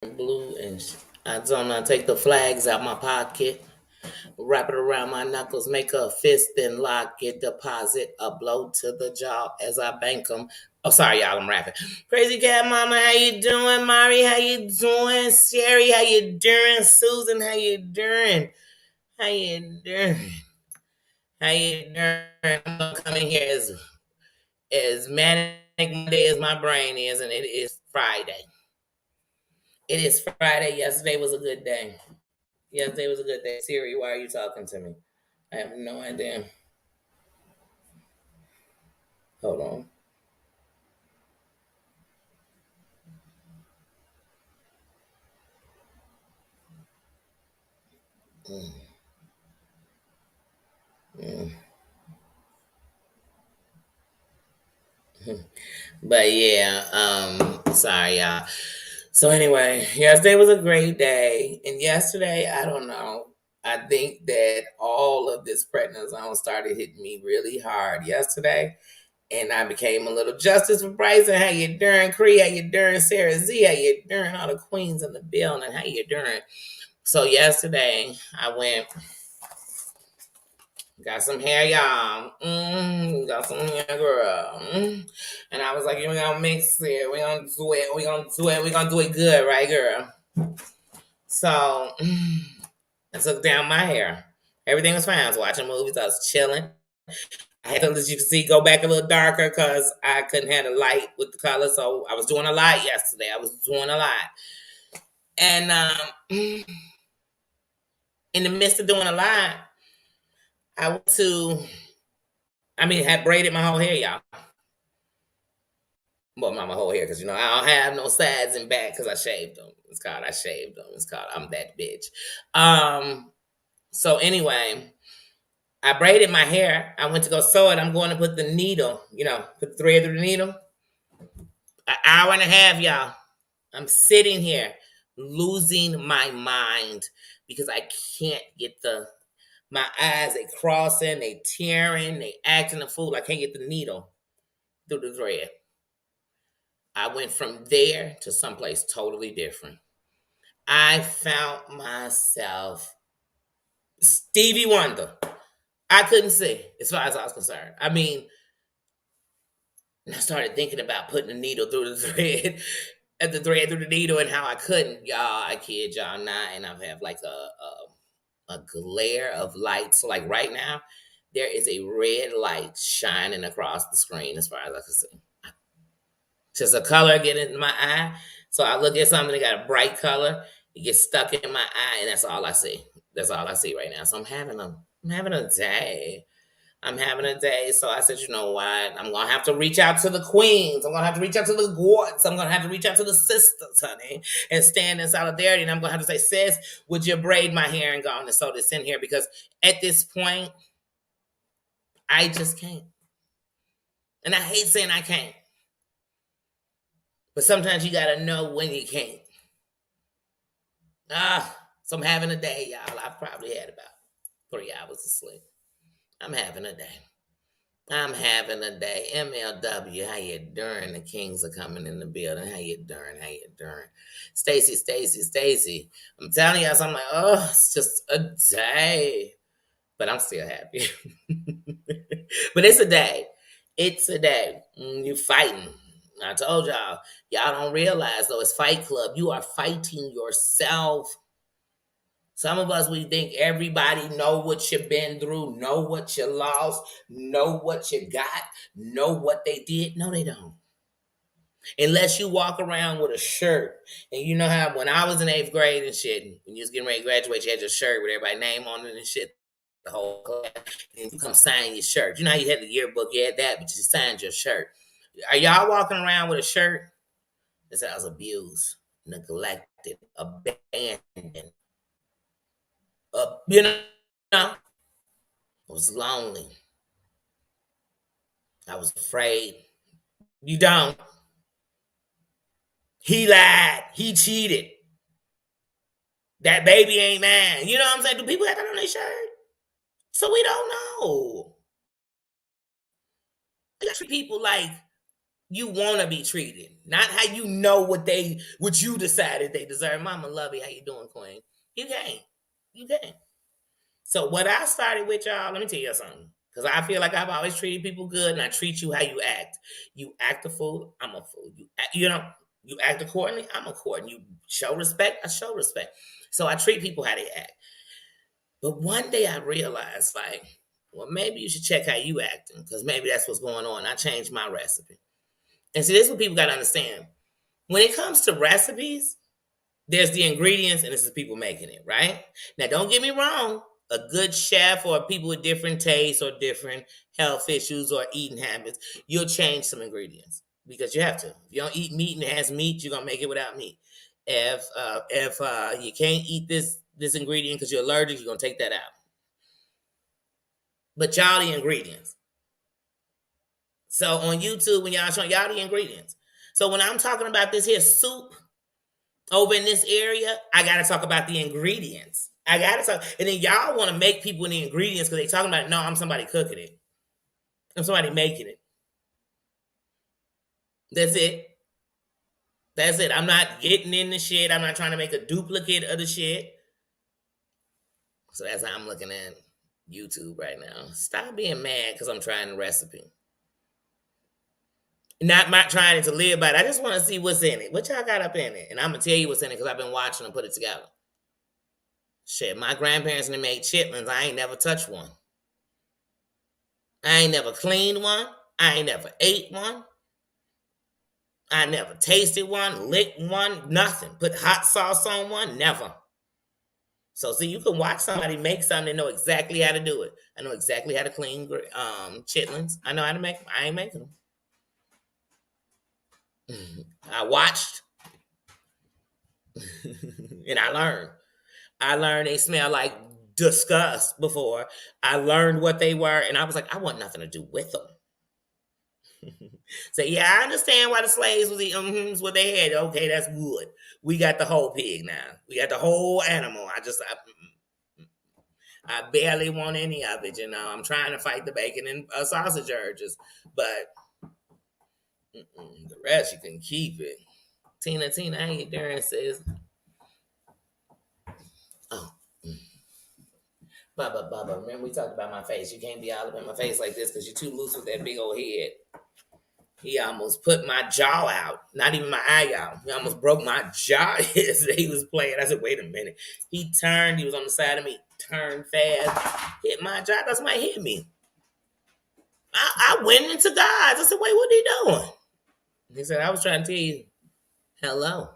blue and I don't take the flags out my pocket, wrap it around my knuckles, make a fist and lock it, deposit, upload to the job as I bank them. Oh, sorry, y'all, I'm rapping. Crazy Cat Mama, how you doing? Mari, how you doing? Sherry, how you doing? Susan, how you doing? How you doing? How you doing? I'm gonna come in here as manic Monday as my brain is, and it is Friday. It is Friday. Yesterday was a good day. Yesterday was a good day. Siri, why are you talking to me? I have no idea. Hold on. Mm, mm. But yeah, sorry y'all. So anyway, yesterday was a great day. And yesterday, I don't know. I think that all of this prednisone started hitting me really hard yesterday. And I became a little justice for Bryson. How you doing, Cree? How you doing, Sarah Z? How you doing? All the queens in the building. How you doing? So yesterday, I went. Got some hair, y'all. Got some hair, girl. And I was like, we're gonna mix it. We're gonna do it. We're gonna do it. We're gonna do it good, right, girl? So I took down my hair. Everything was fine. I was watching movies. I was chilling. I had to, as you can see, go back a little darker because I couldn't have the light with the color. So I was doing a lot yesterday. I was doing a lot. And in the midst of doing a lot, I went to, had braided my whole hair, y'all. Well, not my whole hair, because I don't have no sides and back because I shaved them. It's called I shaved them. It's called I'm that bitch. So anyway, I braided my hair. I went to go sew it. I'm going to put the needle, put the thread through the needle. An hour and a half, y'all. I'm sitting here losing my mind because I can't get my eyes, they crossing, they tearing, they acting a fool. I can't get the needle through the thread. I went from there to someplace totally different. I found myself Stevie Wonder. I couldn't see as far as I was concerned. I started thinking about putting the needle through the thread, and the thread through the needle, and how I couldn't. Y'all, I kid y'all not, and I have like a glare of light. So like right now, there is a red light shining across the screen as far as I can see. Just a color getting in my eye. So I look at something that got a bright color, it gets stuck in my eye, and that's all I see. That's all I see right now. So I'm having a day. I'm having a day. So I said, you know what? I'm gonna have to reach out to the queens. I'm gonna have to reach out to the guards. I'm gonna have to reach out to the sisters, honey, and stand in solidarity. And I'm gonna have to say, sis, would you braid my hair and go on and sew this in here? Because at this point, I just can't. And I hate saying I can't. But sometimes you gotta know when you can't. So I'm having a day, y'all. I probably had about 3 hours of sleep. I'm having a day. I'm having a day. MLW, how you doing? The Kings are coming in the building. How you doing? How you doing? Stacy. I'm telling y'all, so I'm like, oh, it's just a day. But I'm still happy. But it's a day. It's a day. You fighting. I told y'all don't realize though, it's Fight Club. You are fighting yourself. Some of us, we think everybody know what you've been through, know what you lost, know what you got, know what they did. No, they don't. Unless you walk around with a shirt. And you know how when I was in 8th grade and shit, when you was getting ready to graduate, you had your shirt with everybody's name on it and shit, the whole class. And you come sign your shirt. You know how you had the yearbook, you had that, but you signed your shirt. Are y'all walking around with a shirt that says I was abused, neglected, abandoned? I was lonely. I was afraid. You don't. He lied. He cheated. That baby ain't mine. You know what I'm saying? Do people have that on their shirt? So we don't know. We treat people like you want to be treated, not how you know what you decided they deserve. Mama love you. How you doing, Queen? You can't. You can't. So what I started with y'all, let me tell you something. Because I feel like I've always treated people good, and I treat you how you act. You act a fool, I'm a fool. You act accordingly, I'm according. You show respect, I show respect. So I treat people how they act. But one day I realized, like, well, maybe you should check how you acting, because maybe that's what's going on. I changed my recipe. And see, this is what people got to understand. When it comes to recipes, there's the ingredients and this is people making it, right? Now, don't get me wrong. A good chef or people with different tastes or different health issues or eating habits, you'll change some ingredients because you have to. If you don't eat meat and it has meat, you're gonna make it without meat. If you can't eat this ingredient because you're allergic, you're gonna take that out. But y'all the ingredients. So on YouTube, when y'all showing y'all the ingredients. So when I'm talking about this here soup, over in this area, I gotta talk about the ingredients. I gotta talk, and then y'all want to make people in the ingredients because they talking about no, I'm somebody cooking it. I'm somebody making it. That's it. That's it. I'm not getting in the shit. I'm not trying to make a duplicate of the shit. So that's how I'm looking at YouTube right now. Stop being mad because I'm trying the recipe. Not trying to live by it. I just want to see what's in it. What y'all got up in it? And I'm gonna tell you what's in it because I've been watching them put it together. Shit, my grandparents and they made chitlins. I ain't never touched one. I ain't never cleaned one. I ain't never ate one. I never tasted one, licked one, nothing. Put hot sauce on one, never. So see, you can watch somebody make something and know exactly how to do it. I know exactly how to clean chitlins. I know how to make them. I ain't making them. I watched and I learned. I learned they smell like disgust before. I learned what they were, and I was like, I want nothing to do with them. So yeah, I understand why the slaves was eating what they had. Okay, that's good. We got the whole pig now. We got the whole animal. I barely want any of it. I'm trying to fight the bacon and sausage urges, but the rest you can keep it. Tina, how you doing, sis? Oh, Bubba. Remember we talked about my face. You can't be all up in my face like this because you're too loose with that big old head. He almost put my jaw out. Not even my eye out. He almost broke my jaw yesterday. He was playing. I said, wait a minute. He turned. He was on the side of me. Turned fast. Hit my jaw. That's somebody hit me. I went into God's. I said, wait, what are you doing? He said, I was trying to tell you hello.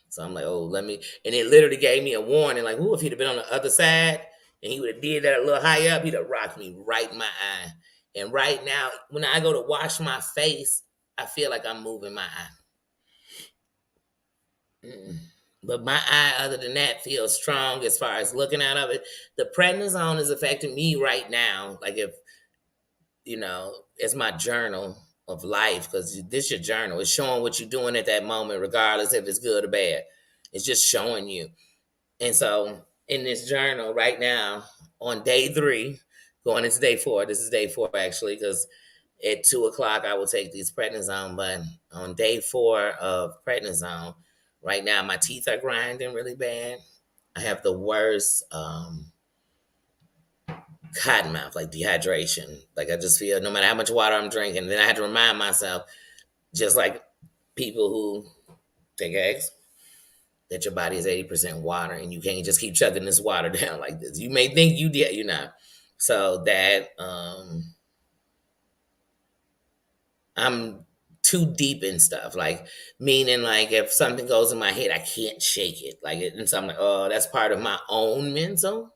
So I'm like, oh, let me. And it literally gave me a warning. Like, ooh, if he'd have been on the other side and he would have did that a little higher up, he'd have rocked me right in my eye. And right now, when I go to wash my face, I feel like I'm moving my eye. But my eye, other than that, feels strong as far as looking out of it. The prednisone is affecting me right now. Like if, it's my journal of life because this your journal. It's showing what you're doing at that moment, regardless if it's good or bad. It's just showing you. And so in this journal right now, on day 3, going into day 4, this is day 4 actually, because at 2:00 I will take these prednisone. But on day 4 of prednisone, right now my teeth are grinding really bad. I have the worst cotton mouth, like dehydration. Like I just feel no matter how much water I'm drinking, then I had to remind myself, just like people who take eggs, that your body is 80% water and you can't just keep chugging this water down like this. You may think you did, you're not. So that I'm too deep in stuff. Like meaning like if something goes in my head, I can't shake it. And so I'm like, oh, that's part of my own mental.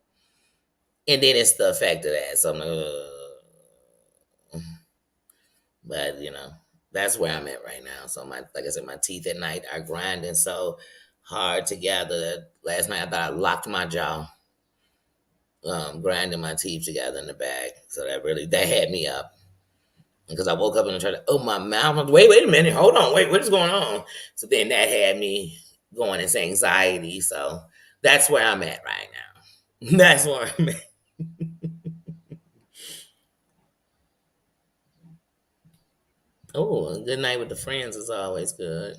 And then it's the effect of that. So I'm like, but that's where I'm at right now. So like I said, my teeth at night are grinding so hard together that last night I thought I locked my jaw, grinding my teeth together in the back. So that had me up. Because I woke up and I tried to open my mouth. I'm like, wait a minute, hold on, wait, what is going on? So then that had me going into anxiety. So that's where I'm at right now. That's where I'm at. Oh, a good night with the friends is always good.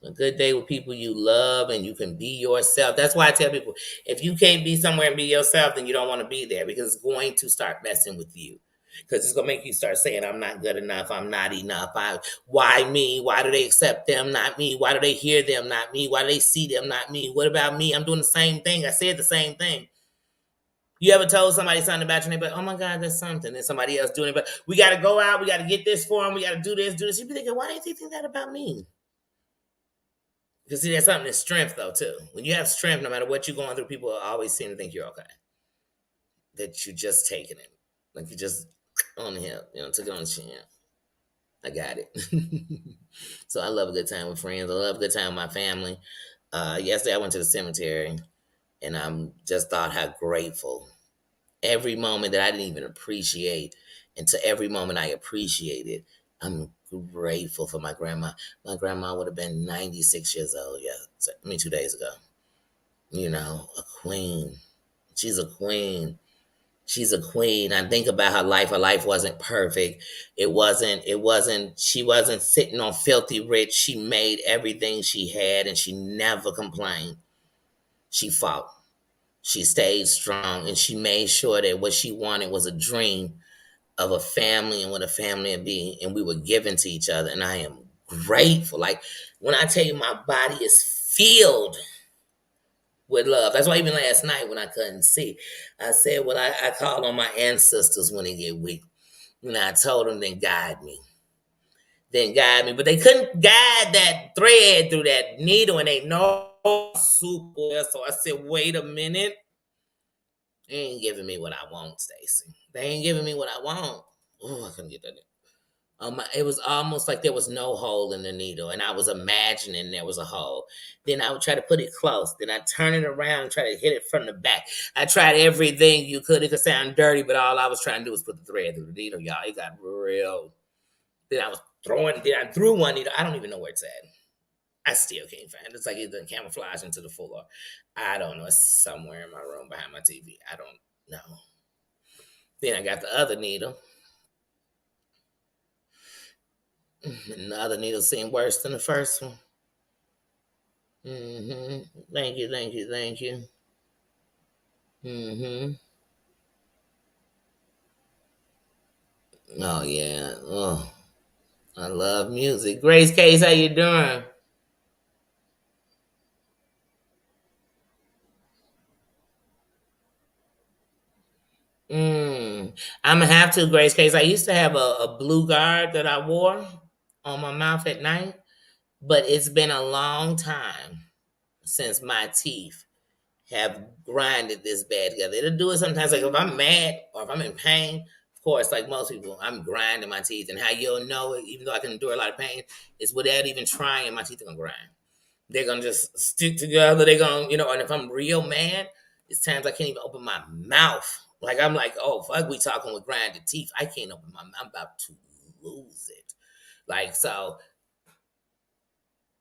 A good day with people you love and you can be yourself. That's why I tell people if you can't be somewhere and be yourself, then you don't want to be there because it's going to start messing with you. Because it's gonna make you start saying, I'm not good enough, I'm not enough. Why me? Why do they accept them, not me? Why do they hear them, not me? Why do they see them, not me? What about me? I'm doing the same thing. I said the same thing. You ever told somebody something about your neighbor? Oh my God, that's something. Then somebody else doing it, but we got to go out. We got to get this for them. We got to do this, do this. You be thinking, why do they think that about me? Because see, that's something that's strength though too. When you have strength, no matter what you're going through, people always seem to think you're okay. That you're just taking it, like you just on the hip, took it on the chin. I got it. So I love a good time with friends. I love a good time with my family. Yesterday I went to the cemetery, and I'm just thought how grateful every moment that I didn't even appreciate, and to every moment I appreciated, I'm grateful for my grandma. My grandma would have been 96 years old. Yeah, 2 days ago. A queen. She's a queen. She's a queen. I think about her life. Her life wasn't perfect. She wasn't sitting on filthy rich. She made everything she had and she never complained. She fought. She stayed strong and she made sure that what she wanted was a dream of a family and what a family would be. And we were given to each other. And I am grateful. Like when I tell you my body is filled with love. That's why even last night when I couldn't see, I said, well, I call on my ancestors when they get weak. And I told them, then guide me. Then guide me. But they couldn't guide that thread through that needle and they know soup oil. So I said, wait a minute. They ain't giving me what I want, Stacy. They ain't giving me what I want. Oh, I couldn't get that. It was almost like there was no hole in the needle, and I was imagining there was a hole. Then I would try to put it close. Then I turn it around and try to hit it from the back. I tried everything you could. It could sound dirty, but all I was trying to do was put the thread through the needle, y'all. It got real. Then I threw one needle. I don't even know where it's at. I still can't find it. It's like it done camouflage into the floor. I don't know. It's somewhere in my room behind my TV. I don't know. Then I got the other needle. And the other needle seemed worse than the first one. Thank you, thank you, thank you. Oh yeah. Oh, I love music. Grace Case, how you doing? I'm gonna have to, Grace Case. I used to have a blue guard that I wore on my mouth at night, but it's been a long time since my teeth have grinded this bad together. It'll do it sometimes. Like if I'm mad or if I'm in pain, of course, like most people, I'm grinding my teeth. And how you'll know it, even though I can endure a lot of pain, is without even trying, my teeth are gonna grind. They're gonna just stick together. They're gonna, and if I'm real mad, it's times I can't even open my mouth. Like I'm like, oh fuck, we talking with grinded teeth. I can't open my mouth. I'm about to lose it. Like so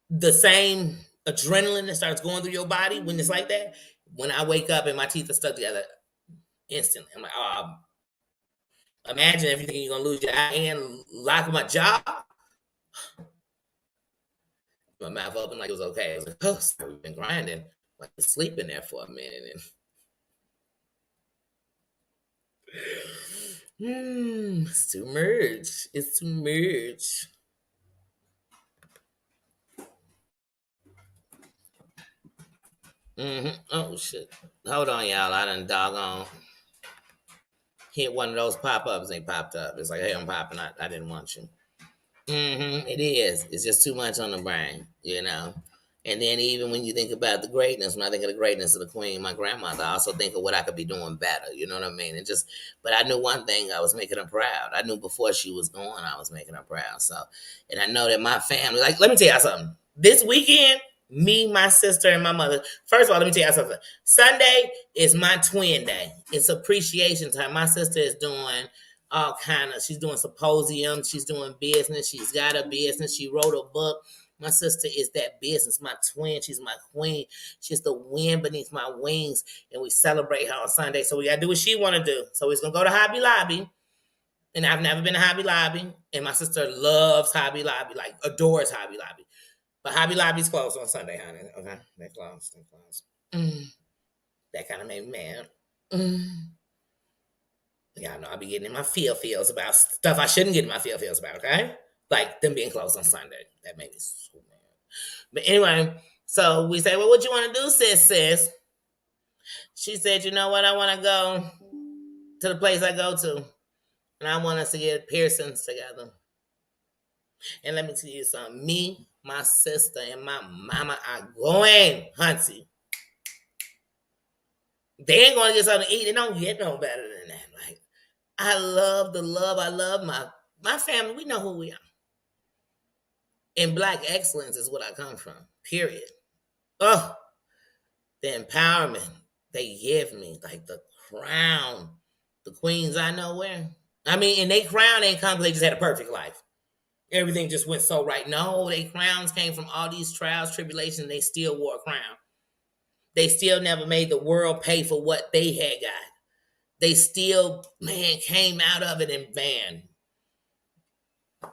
the same adrenaline that starts going through your body when it's like that. When I wake up and my teeth are stuck together, instantly, I'm like, oh, imagine if you think you're gonna lose your eye and lock my jaw, my mouth open like it was okay. I was like, oh, sorry, we've been grinding, like sleeping there for a minute, and it's too much. It's too much. Oh shit! Hold on, y'all. I done doggone hit one of those pop ups. They popped up. It's like, hey, I'm popping. I didn't want you. It is. It's just too much on the brain. And then even when you think about the greatness, when I think of the greatness of the queen, my grandmother, I also think of what I could be doing better. You know what I mean? But I knew one thing: I was making her proud. I knew before she was gone, I was making her proud. So, and I know that my family, like, let me tell y'all something. This weekend, me, my sister, and my mother. First of all, let me tell y'all something. Sunday is my twin day. It's appreciation time. My sister is doing all kind of, she's doing symposiums, she's doing business, she's got a business, she wrote a book. My sister is that business, my twin, she's my queen, she's the wind beneath my wings, and we celebrate her on Sunday. So we gotta do what she wanna do. So we're gonna go to Hobby Lobby And I've never been to Hobby Lobby. And my sister loves Hobby Lobby, like adores Hobby Lobby. But Hobby Lobby's closed on Sunday, honey. Okay, they're closed. They're closed. That kind of made me mad. Y'all know I be getting in my feels about stuff I shouldn't get in my feels about. Okay, like them being closed on Sunday. That made me so mad. But anyway, so we say, well, what you want to do, sis? She said, you know what? I want to go to the place I go to, and I want us to get piercings together. And let me tell you something. Me, my sister, and my mama are going, hunty. They ain't gonna get something to eat. They don't get no better than that. Like, I love the love. I love my family. We know who we are. And black excellence is what I come from. Period. Oh, the empowerment they give me, like the crown, the queens I know wear. I mean, and they crown ain't come because they just had a perfect life. Everything just went so right. No, they crowns came from all these trials, tribulations, and they still wore a crown. They still never made the world pay for what they had got. They still, man, came out of it and man,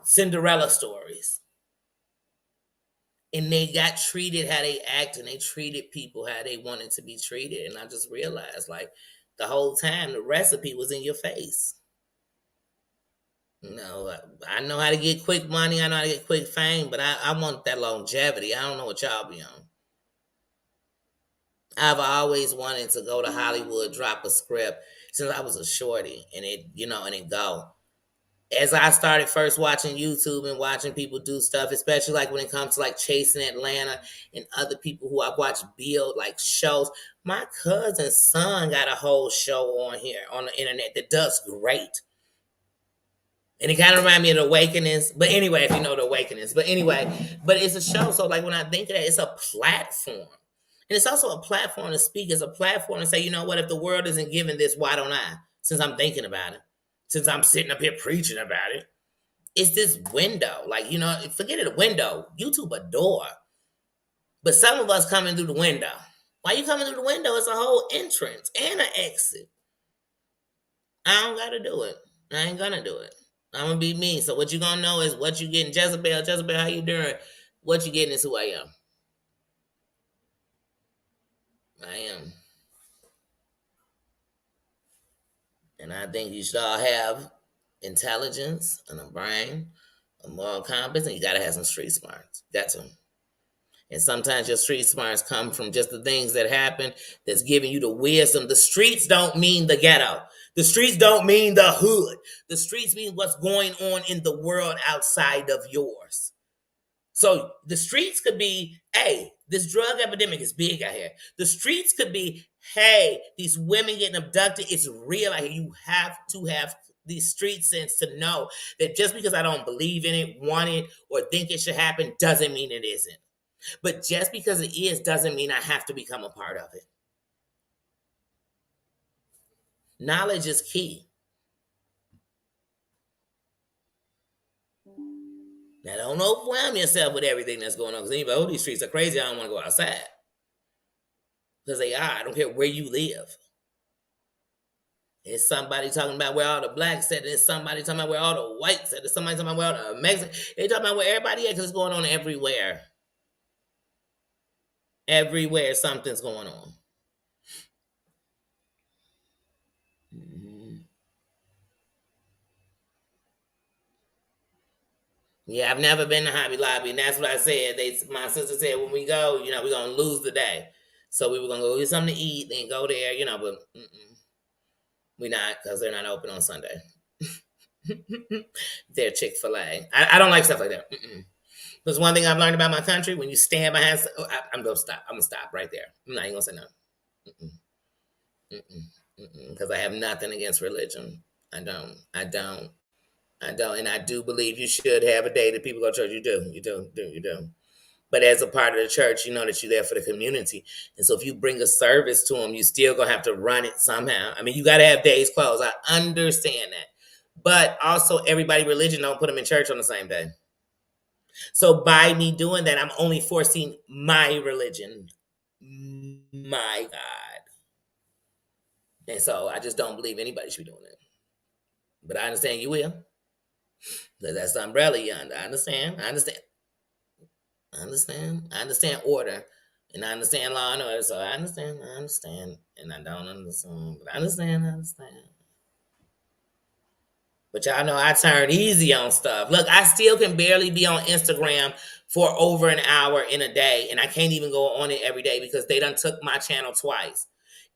Cinderella stories. And they got treated how they act and they treated people how they wanted to be treated. And I just realized, like, the whole time, the recipe was in your face. You know, I know how to get quick money. I know how to get quick fame, but I want that longevity. I don't know what y'all be on. I've always wanted to go to Hollywood, drop a script since I was a shorty, and it go. As I started first watching YouTube and watching people do stuff, especially like when it comes to like Chasing Atlanta and other people who I've watched build like shows. My cousin's son got a whole show on here on the internet that does great. And it kind of reminded me of the Awakenings. But anyway, if you know the Awakenings. But anyway, but it's a show. So like when I think of that, it's a platform. And it's also a platform to speak. It's a platform to say, you know what, if the world isn't giving this, why don't I? Since I'm thinking about it. Since I'm sitting up here preaching about it. It's this window. Like, forget it, a window. YouTube a door. But some of us coming through the window. Why you coming through the window? It's a whole entrance and an exit. I don't got to do it. I ain't going to do it. I'm going to be me. So what you going to know is what you getting. Jezebel, how you doing? What you getting is who I am. I am. And I think you should all have intelligence and a brain, a moral compass, and you got to have some street smarts. Got to. And sometimes your street smarts come from just the things that happen that's giving you the wisdom. The streets don't mean the ghetto. The streets don't mean the hood. The streets mean what's going on in the world outside of yours. So the streets could be, hey, this drug epidemic is big out here. The streets could be, hey, these women getting abducted. It's real out here. You have to have these street sense to know that just because I don't believe in it, want it, or think it should happen doesn't mean it isn't. But just because it is doesn't mean I have to become a part of it. Knowledge is key. Now, don't overwhelm yourself with everything that's going on. Because anybody, these streets are crazy. I don't want to go outside. Because they are. I don't care where you live. There's somebody talking about where all the blacks at. There's somebody talking about where all the whites at. There's somebody talking about where all the Mexicans. They're talking about where everybody at because it's going on everywhere. Everywhere something's going on. Mm-hmm. Yeah, I've never been to Hobby Lobby, and that's what I said. My sister said when we go, we're gonna lose the day. So we were gonna go get something to eat, then go there, but we not because they're not open on Sunday. They're Chick-fil-A. I don't like stuff like that. Because one thing I've learned about my country, when you stand behind, I'm gonna stop. I'm gonna stop right there. I'm not even gonna say no. Because I have nothing against religion. I don't. And I do believe you should have a day that people go to church. You do. But as a part of the church, you know that you're there for the community. And so if you bring a service to them, you still going to have to run it somehow. I mean, you got to have days closed. I understand that. But also, everybody religion don't put them in church on the same day. So by me doing that, I'm only forcing my religion. My God. And so I just don't believe anybody should be doing it. But I understand you will. 'Cause that's the umbrella yonder. I understand. I understand. I understand. I understand order. And I understand law and order. So I understand. I understand. And I don't understand. But I understand. I understand. But y'all know I turn easy on stuff. Look, I still can barely be on Instagram for over an hour in a day, and I can't even go on it every day because they done took my channel twice.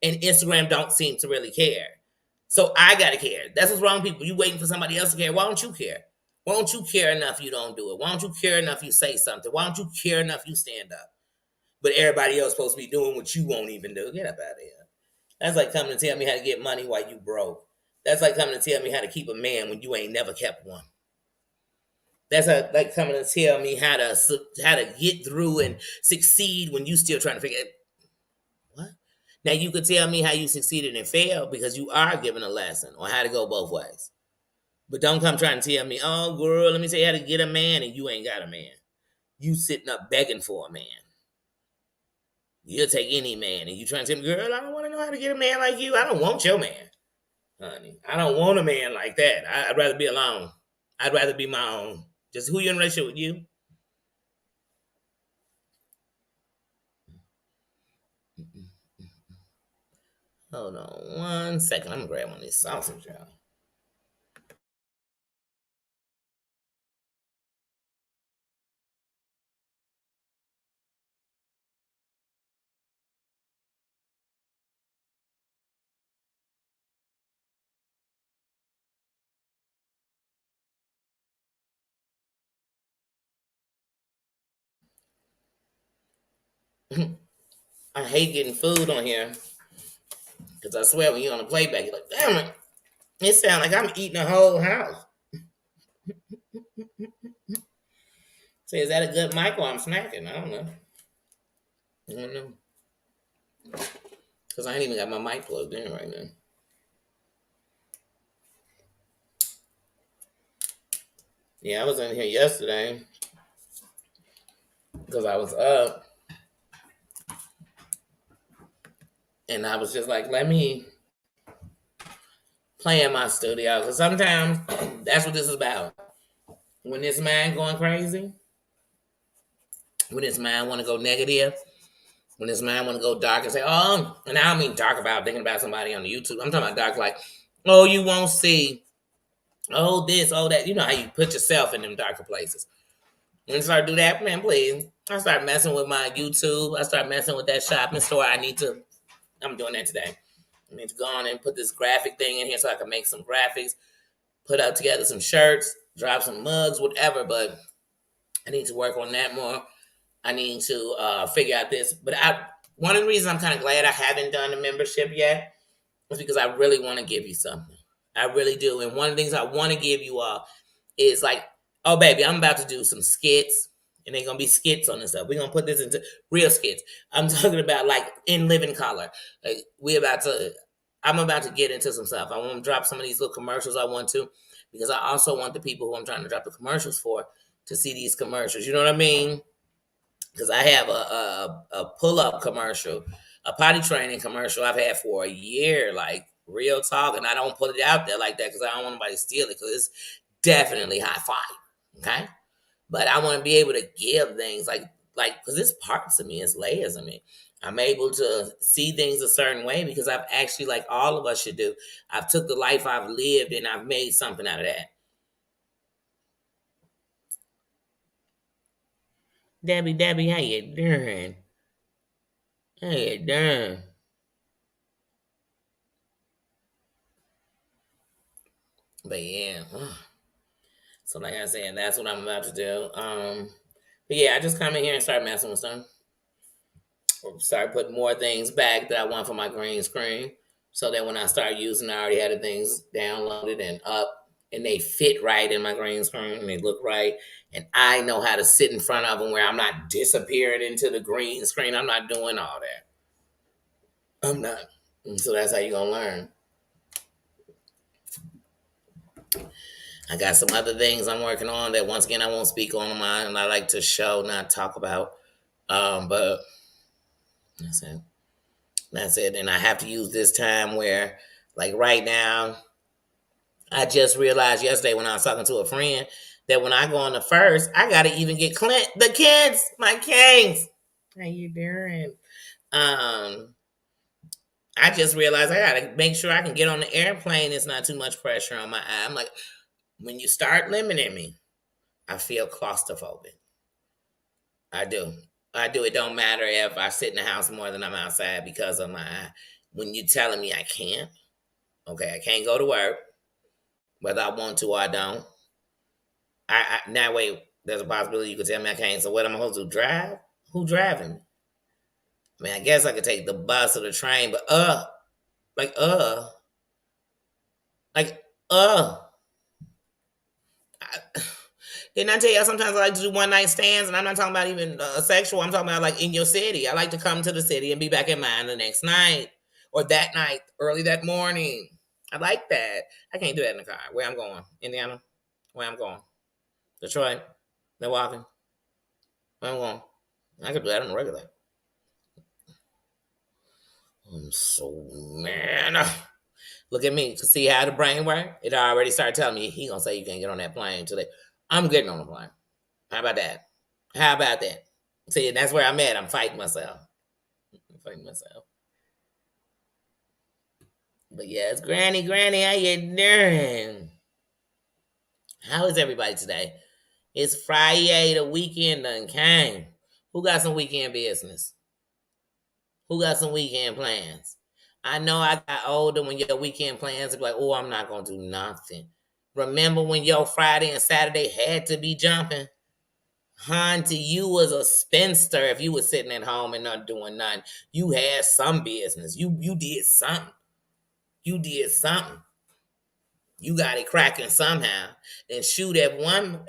And Instagram don't seem to really care. So I gotta care. That's what's wrong, people. You waiting for somebody else to care. Why don't you care? Why don't you care enough you don't do it? Why don't you care enough you say something? Why don't you care enough you stand up? But everybody else supposed to be doing what you won't even do. Get up out of here. That's like coming to tell me how to get money while you broke. That's like coming to tell me how to keep a man when you ain't never kept one. That's like coming to tell me how to get through and succeed when you still trying to figure it. What? Now you could tell me how you succeeded and failed because you are given a lesson on how to go both ways. But don't come trying to tell me, oh girl, let me tell you how to get a man, and you ain't got a man. You sitting up begging for a man. You'll take any man, and you trying to tell me, girl, I don't want to know how to get a man like you. I don't want your man, honey. I don't want a man like that. I'd rather be alone. I'd rather be my own. Just who you in a relationship with you? Hold on 1 second. I'm gonna grab one of these sausage, y'all. I hate getting food on here because I swear when you're on the playback, you're like, damn it, it sounds like I'm eating a whole house. Say, is that a good mic or I'm snacking? I don't know. I don't know. Because I ain't even got my mic plugged in right now. Yeah, I was in here yesterday because I was up and I was just like, let me play in my studio. Because sometimes that's what this is about. When this mind going crazy, when this mind want to go negative, when this mind want to go dark and say, oh, and I don't mean dark about thinking about somebody on the YouTube. I'm talking about dark like, oh, you won't see, oh, this, oh, that. You know how you put yourself in them darker places. When I start to do that, man, please. I start messing with my YouTube. I start messing with that shopping store. I'm doing that today. I need to go on and put this graphic thing in here so I can make some graphics, put out together some shirts, drop some mugs, whatever. But I need to work on that more. I need to figure out this. But one of the reasons I'm kind of glad I haven't done a membership yet is because I really want to give you something. I really do. And one of the things I want to give you all is like, oh baby, I'm about to do some skits, and they're gonna be skits on this stuff. We're gonna put this into real skits. I'm talking about like in living color. Like I'm about to get into some stuff. I want to drop some of these little commercials I want to, because I also want the people who I'm trying to drop the commercials for to see these commercials. You know what I mean? Because I have a pull up commercial, a potty training commercial I've had for a year, like real talk, and I don't put it out there like that because I don't want anybody to steal it because it's definitely high fire. Okay, but I want to be able to give things like because it's parts of me, it's layers of me. I'm able to see things a certain way because I've actually, like all of us should do, I've took the life I've lived and I've made something out of that. Debbie, how you doing? How you doing? But yeah, so like I said, that's what I'm about to do. But yeah, I just come in here and start messing with stuff. Or start putting more things back that I want for my green screen. So that when I start using, I already had the things downloaded and up, and they fit right in my green screen, and they look right. And I know how to sit in front of them where I'm not disappearing into the green screen. I'm not doing all that. I'm not. And so that's how you're gonna learn. I got some other things I'm working on that once again I won't speak on mine, and I like to show, not talk about. But that's it. That's it. And I have to use this time where, like right now, I just realized yesterday when I was talking to a friend that when I go on the first, I gotta even get Clint, the kids, my kings. How you doing? Um, I just realized I gotta make sure I can get on the airplane. It's not too much pressure on my eye. I'm like, when you start limiting me, I feel claustrophobic. I do. I do. It don't matter if I sit in the house more than I'm outside because of my eye. When you telling me I can't, okay, I can't go to work, whether I want to or I don't. Now wait, there's a possibility you could tell me I can't. So what am I supposed to do? Drive? Who driving? I mean, I guess I could take the bus or the train, but like like uh. I, didn't I tell you sometimes I like to do one night stands, and I'm not talking about even sexual. I'm talking about like in your city. I like to come to the city and be back in mine the next night or that night, early that morning. I like that. I can't do that in the car. Where I'm going, Indiana. Where I'm going, Detroit, Milwaukee. Where I'm going. I could do that on the regular. I'm so man. Look at me to see how the brain work. It already started telling me he gonna say you can't get on that plane today. I'm getting on the plane. How about that? How about that? See, that's where I'm at. I'm fighting myself. I'm fighting myself. But yes, Granny, how you doing? How is everybody today? It's Friday. The weekend done came. Who got some weekend business? Who got some weekend plans? I know I got older when your weekend plans would be like, oh, I'm not gonna do nothing. Remember when your Friday and Saturday had to be jumping? Hunty, you was a spinster if you was sitting at home and not doing nothing. You had some business. You did something. You did something. You got it cracking somehow. And shoot at one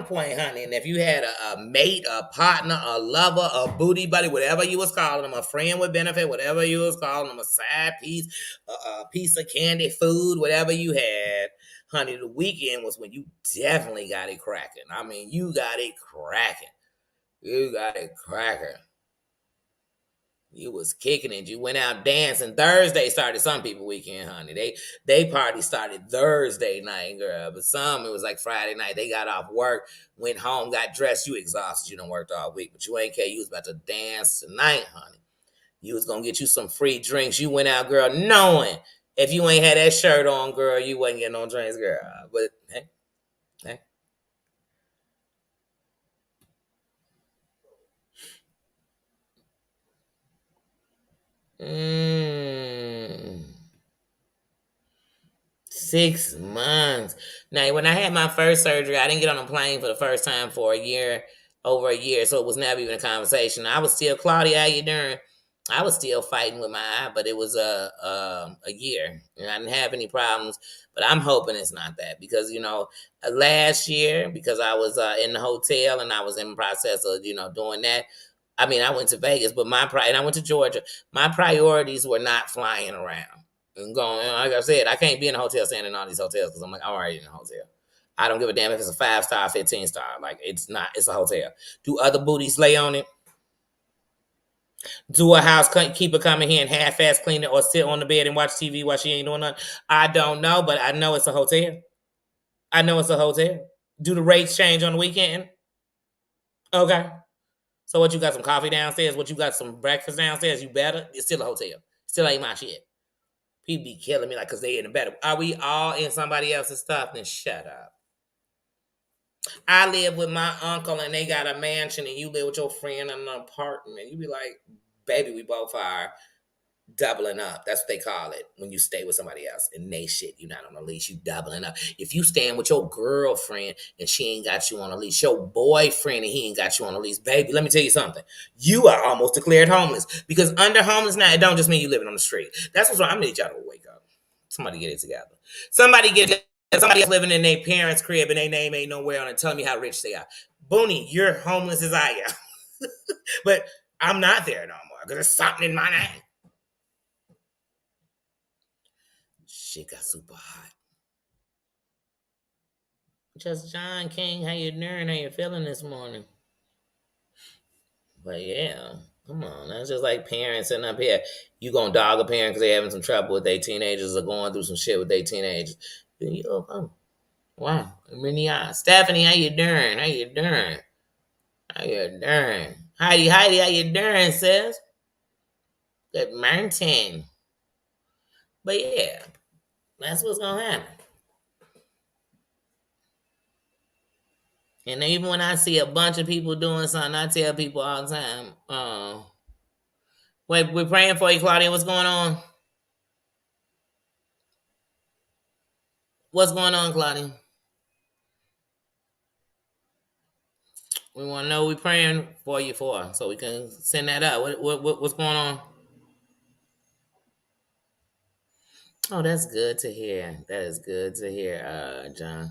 point, honey. And if you had a mate, a partner, a lover, a booty buddy, whatever you was calling them, a friend with benefit, whatever you was calling them, a side piece, a piece of candy, food, whatever you had, honey. The weekend was when you definitely got it cracking. I mean, you got it cracking. You got it cracking. You was kicking it. You went out dancing. Thursday started some people weekend, honey. They party started Thursday night, girl. But some it was like Friday night. They got off work, went home, got dressed. You exhausted. You done worked all week, but you ain't care. You was about to dance tonight, honey. You was gonna get you some free drinks. You went out, girl, knowing if you ain't had that shirt on, girl, you wasn't getting no drinks, girl. But hey, hey. Mmm. 6 months. Now, when I had my first surgery, I didn't get on a plane for the first time for a year, over a year, so it was never even a conversation. I was still Claudia. How you doing? I was still fighting with my eye, but it was a year, and I didn't have any problems. But I'm hoping it's not that because last year because I was in the hotel and I was in the process of doing that. I mean, I went to Vegas, but and I went to Georgia. My priorities were not flying around and going. Like I said, I can't be in a hotel staying in all these hotels because I'm like, I'm already in a hotel. I don't give a damn if it's a 5-star, 15-star. Like it's not. It's a hotel. Do other booties lay on it? Do a housekeeper come in here and half-ass clean it or sit on the bed and watch TV while she ain't doing nothing? I don't know, but I know it's a hotel. I know it's a hotel. Do the rates change on the weekend? Okay. So what you got some coffee downstairs? What you got some breakfast downstairs? You better? It's still a hotel. Still ain't my shit. People be killing me like because they in the better. Are we all in somebody else's stuff? Then shut up. I live with my uncle and they got a mansion and you live with your friend in an apartment. You be like, baby, we both are doubling up. That's what they call it when you stay with somebody else and they shit. You're not on a leash. You doubling up. If you staying with your girlfriend and she ain't got you on a leash, your boyfriend and he ain't got you on a leash, baby, let me tell you something. You are almost declared homeless because under homeless now, it don't just mean you living on the street. That's what's wrong. I'm gonna need y'all to wake up. Somebody get it together. Somebody get it. Somebody else living in their parents' crib and their name ain't nowhere on it. Telling me how rich they are. Booney, you're homeless as I am, but I'm not there no more because there's something in my name. Shit got super hot. Just John King, how you doing? How you feeling this morning? But yeah, come on. That's just like parents sitting up here. You gonna dog a parent because they having some trouble with their teenagers or going through some shit with their teenagers. UFO. Wow. Minneapolis. Stephanie, how you doing? How you doing? How you doing? Heidi, Heidi, how you doing, sis? Good morning. But yeah, that's what's gonna happen. And even when I see a bunch of people doing something, I tell people all the time, wait, we're praying for you, Claudia. What's going on? What's going on, Claudia? We want to know what we're praying for you for, so we can send that up. What's going on? Oh, that's good to hear. That is good to hear, John.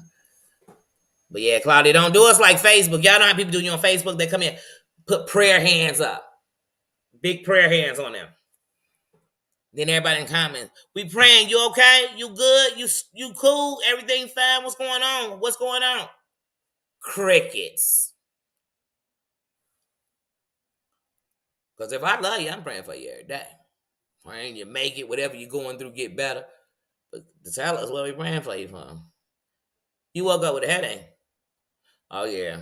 But yeah, Claudia, don't do us like Facebook. Y'all know how people do you on Facebook? They come in, put prayer hands up, big prayer hands on them. Then everybody in comments, we praying. You okay? You good? You cool? Everything fine? What's going on? What's going on? Crickets. Because if I love you, I'm praying for you every day. Praying you make it, whatever you're going through, get better. But to tell us what we praying for you for. You woke up with a headache. Oh yeah.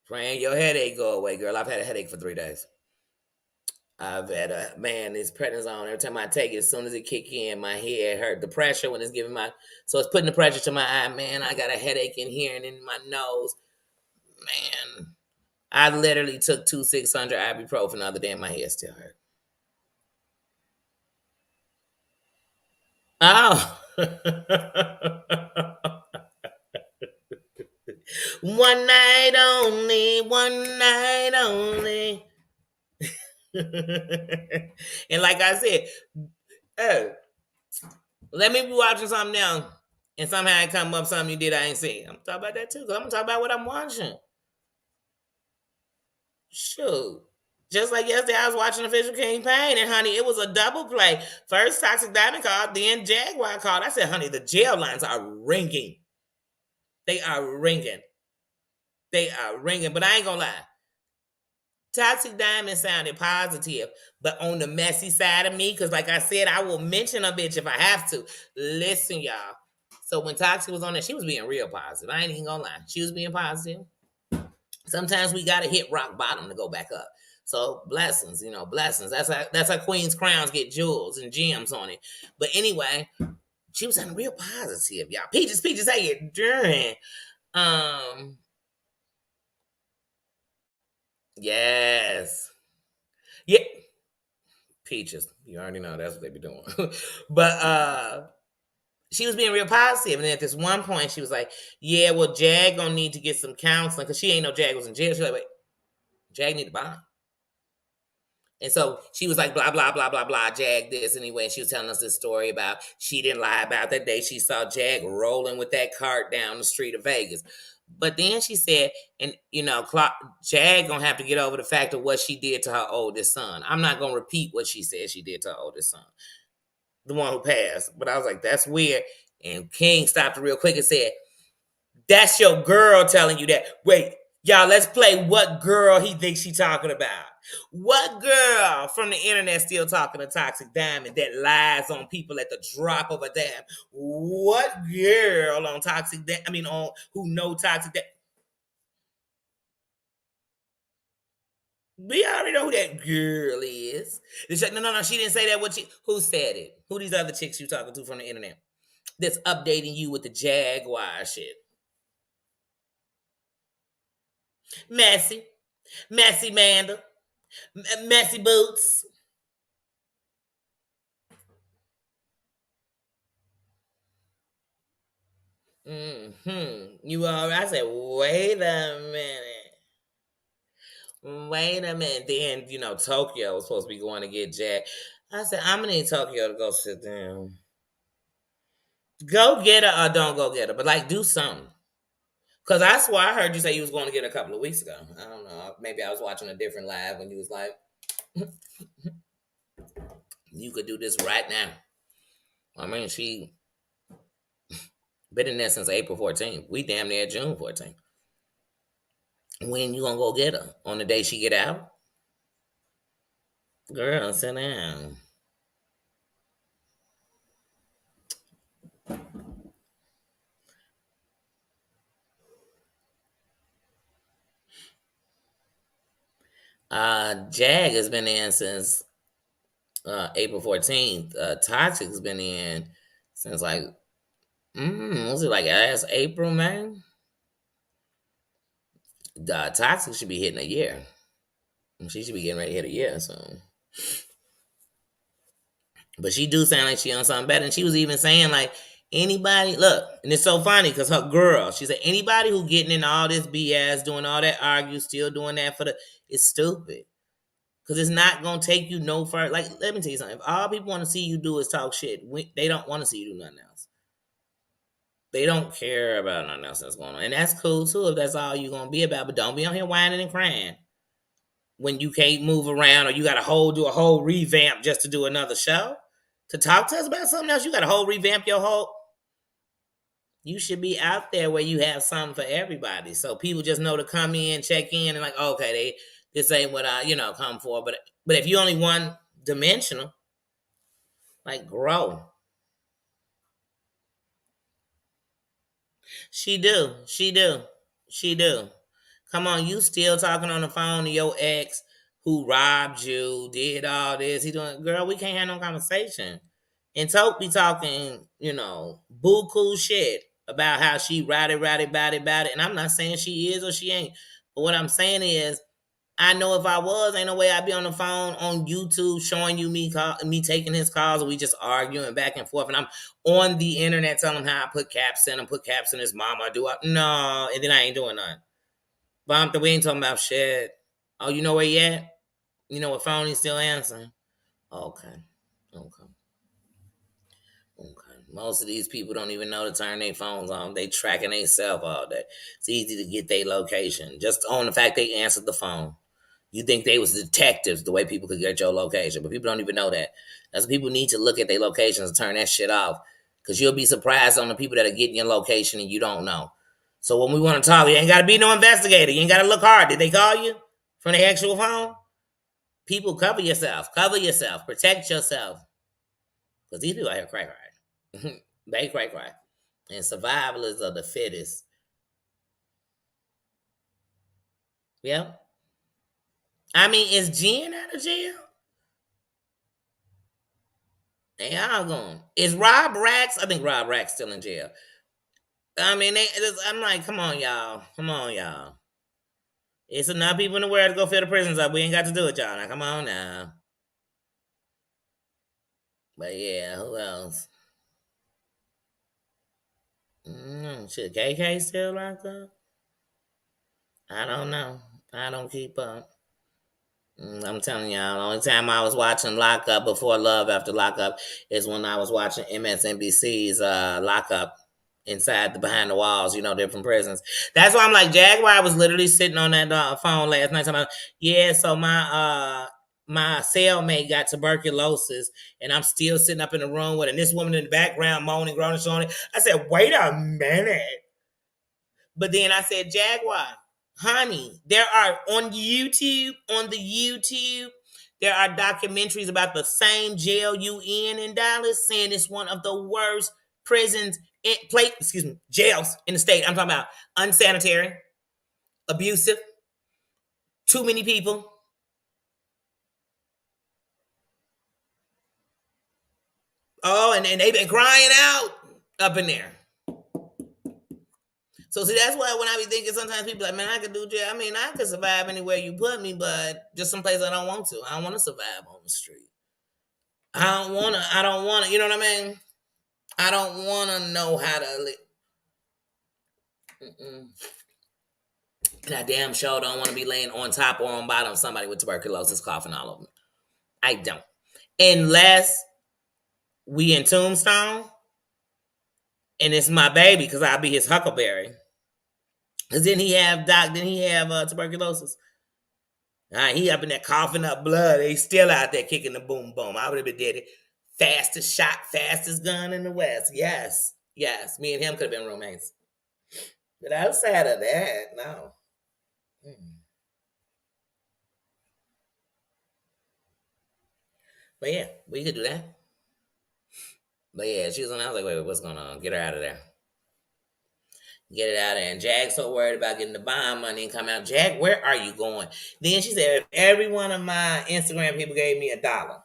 Praying your headache go away, girl. I've had a headache for 3 days. I've had this prednisone. Every time I take it, as soon as it kick in, my head hurt. The pressure when it's giving so it's putting the pressure to my eye. Man, I got a headache in here and in my nose. Man, I literally took 2 600 ibuprofen the other day and my head still hurt. Oh. One night only, one night only. And like I said, oh, let me be watching something now, and somehow it come up something you did I ain't seen. I'm talking about that too, because I'm gonna talk about what I'm watching. Shoot. Just like yesterday, I was watching Official King Payne, and honey, it was a double play. First Toxic Diamond called, then Jaguar called. I said, honey, the jail lines are ringing. They are ringing. They are ringing. But I ain't gonna lie. Toxic Diamond sounded positive, but on the messy side of me, because like I said, I will mention a bitch if I have to. Listen, y'all. So when Toxic was on there, she was being real positive. I ain't even gonna lie. She was being positive. Sometimes we gotta hit rock bottom to go back up. So blessings, blessings. That's how queens' crowns get jewels and gems on it. But anyway, she was sounding real positive, y'all. Peaches, how you doing? Um, yes. Yeah. Peaches. You already know that's what they be doing. But she was being real positive. And then at this one point, she was like, yeah, well, Jag gonna need to get some counseling because she ain't know Jag was in jail. She's like, wait, Jag need to bond. And so she was like, blah, blah, blah, blah, blah, Jag this anyway. And she was telling us this story about she didn't lie about that day she saw Jag rolling with that cart down the street of Vegas. But then she said, and Jag gonna have to get over the fact of what she did to her oldest son. I'm not gonna repeat what she said she did to her oldest son, the one who passed. But I was like, that's weird. And King stopped real quick and said, that's your girl telling you that. Wait, y'all, let's play what girl he thinks she talking about. What girl from the internet still talking to Toxic Diamond that lies on people at the drop of a damn? What girl on Toxic on who know Toxic Diamond? We already know who that girl is. No, she didn't say that. Who said it? Who these other chicks you talking to from the internet that's updating you with the Jaguar shit? Messy. Messy Manda. Messy Boots. You all right? I said, wait a minute. Wait a minute. Then, Tokyo was supposed to be going to get Jack. I said, I'm going to need Tokyo to go sit down. Go get her or don't go get her. But, do something. Because I swear I heard you say you was going to get her a couple of weeks ago. I don't know. Maybe I was watching a different live when you was like, you could do this right now. I mean, she been in there since April 14th. We damn near June 14th. When you gonna go get her? On the day she get out? Girl, sit down. Jag has been in since April 14th. Toxic's been in since like was it like last April, man? Toxic should be hitting a year. She should be getting ready to hit a year soon. But she do sound like she on something better. And she was even saying like anybody look, and it's so funny because her girl, she said anybody who getting in all this BS, doing all that argue, still doing that for the it's stupid. Cause it's not gonna take you no further. Like, let me tell you something. If all people want to see you do is talk shit, they don't want to see you do nothing else. They don't care about nothing else that's going on, and that's cool too if that's all you're gonna be about. But don't be on here whining and crying when you can't move around or you got to do a whole revamp just to do another show. To talk to us about something else, you got to whole revamp your whole. You should be out there where you have something for everybody, so people just know to come in, check in, and like, okay, this ain't what I come for. But if you only one dimensional, like grow. She do, she do, she do. Come on, you still talking on the phone to your ex who robbed you, did all this. He doing, girl, we can't have no conversation. And Toke be talking, buku shit about how she ratty, about it. And I'm not saying she is or she ain't. But what I'm saying is, I know if I was, ain't no way I'd be on the phone on YouTube showing you me taking his calls, or we just arguing back and forth. And I'm on the internet telling him how I put caps in him, put caps in his mama. No, and then I ain't doing nothing. But we ain't talking about shit. Oh, you know where he at? You know what phone he's still answering? Okay. Okay. Okay. Most of these people don't even know to turn their phones on. They tracking themselves all day. It's easy to get their location. Just on the fact they answered the phone. You think they was detectives the way people could get your location, but people don't even know that. That's why people need to look at their locations and turn that shit off. Because you'll be surprised on the people that are getting your location and you don't know. So when we want to talk, you ain't got to be no investigator. You ain't got to look hard. Did they call you from the actual phone? People, cover yourself. Cover yourself. Protect yourself. Because these people out here cray cry. They cray cry. And survival is of the fittest. Yeah. I mean, is Jen out of jail? They all gone. Is Rob Rax? I think Rob Rax still in jail. I mean, I'm like, come on, y'all. Come on, y'all. It's enough people in the world to go fill the prisons up. We ain't got to do it, y'all. Now, come on now. But yeah, who else? Should KK still locked up? I don't know. I don't keep up. I'm telling y'all, the only time I was watching Lockup before Love After Lockup is when I was watching MSNBC's Lockup inside the behind the walls, different prisons. That's why I'm like, Jaguar was literally sitting on that phone last night talking about, yeah, so my cellmate got tuberculosis and I'm still sitting up in the room with, and this woman in the background moaning, groaning, showing it. I said, wait a minute. But then I said, Jaguar, honey, there are on the YouTube, there are documentaries about the same jail you in Dallas, saying it's one of the worst prisons, jails in the state. I'm talking about unsanitary, abusive, too many people. Oh, and they've been crying out up in there. So see, that's why when I be thinking sometimes people like, man, I could do jail. I mean, I could survive anywhere you put me, but just some place I don't want to. I don't want to survive on the street. I don't wanna, you know what I mean? I don't wanna know how to live. And I damn sure don't wanna be laying on top or on bottom of somebody with tuberculosis coughing all over me. I don't. Unless we in Tombstone and it's my baby, because I'll be his huckleberry. Cause didn't he have tuberculosis? He up in there coughing up blood. He's still out there kicking the boom boom. I would have been dead. Fastest shot, fastest gun in the West. Yes. Yes. Me and him could have been roommates. But outside of that, no. But yeah, we could do that. But yeah, she was on. I was like, wait, what's going on? Get her out of there. Get it out there. And Jack's so worried about getting the bond money and come out. Jack, where are you going? Then she said, if every one of my Instagram people gave me $1,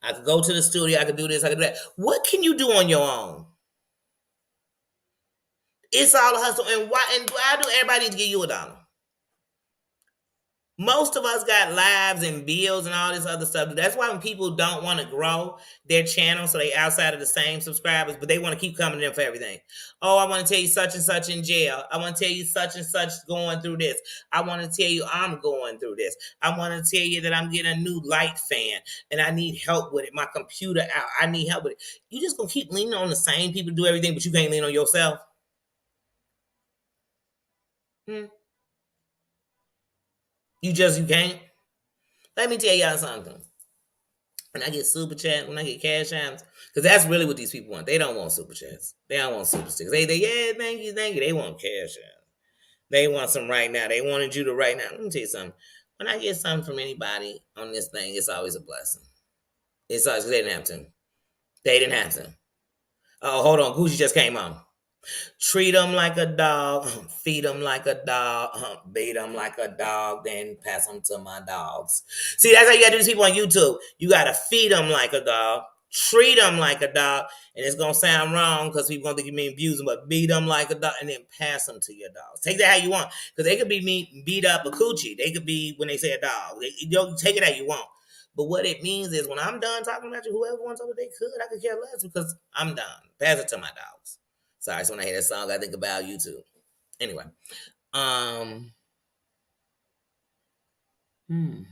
I could go to the studio, I could do this, I could do that. What can you do on your own? It's all a hustle. And why do everybody need to give you $1? Most of us got lives and bills and all this other stuff. That's why when people don't want to grow their channel, so they outside of the same subscribers, but they want to keep coming to them for everything. Oh, I want to tell you such and such in jail. I want to tell you such and such going through this. I want to tell you I'm going through this. I want to tell you that I'm getting a new light fan and I need help with it. My computer out. I need help with it. You just gonna keep leaning on the same people to do everything, but you can't lean on yourself. Hmm. You can't. Let me tell y'all something. When I get super chat, when I get cash apps, because that's really what these people want. They don't want super chats. They don't want super sticks. They yeah, thank you, thank you. They want cash apps. They want some right now. They wanted you to right now. Let me tell you something. When I get something from anybody on this thing, it's always a blessing. It's always because they didn't have to. They didn't have to. Oh, hold on. Gucci just came on. Treat them like a dog, feed them like a dog, beat them like a dog, then pass them to my dogs. See, that's how you gotta do these people on YouTube. You gotta feed them like a dog, treat them like a dog, and it's gonna sound wrong because people gonna think you mean abuse them, but beat them like a dog and then pass them to your dogs. Take that how you want, because they could be beat up a coochie. They could be when they say a dog. You know, take it how you want. But what it means is when I'm done talking about you, whoever wants over they could, I could care less because I'm done. Pass it to my dogs. Sorry, so when I hear that song, I think about you too. Anyway, um, hmm,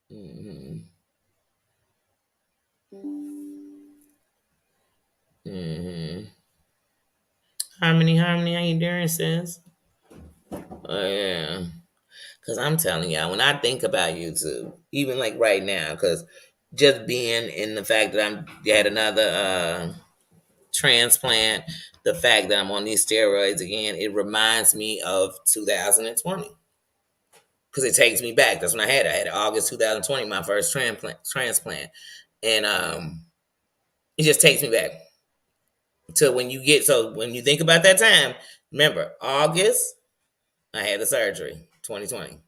hmm, hmm. Harmony, Harmony, how you doing, sis? Oh yeah, because I'm telling y'all, when I think about YouTube, even like right now, because just being in the fact that I'm had another transplant, the fact that I'm on these steroids again, it reminds me of 2020 because it takes me back. That's when I had it. I had August 2020, my first transplant, and it just takes me back to when you get. So when you think about that time, remember August, I had the surgery, 2020.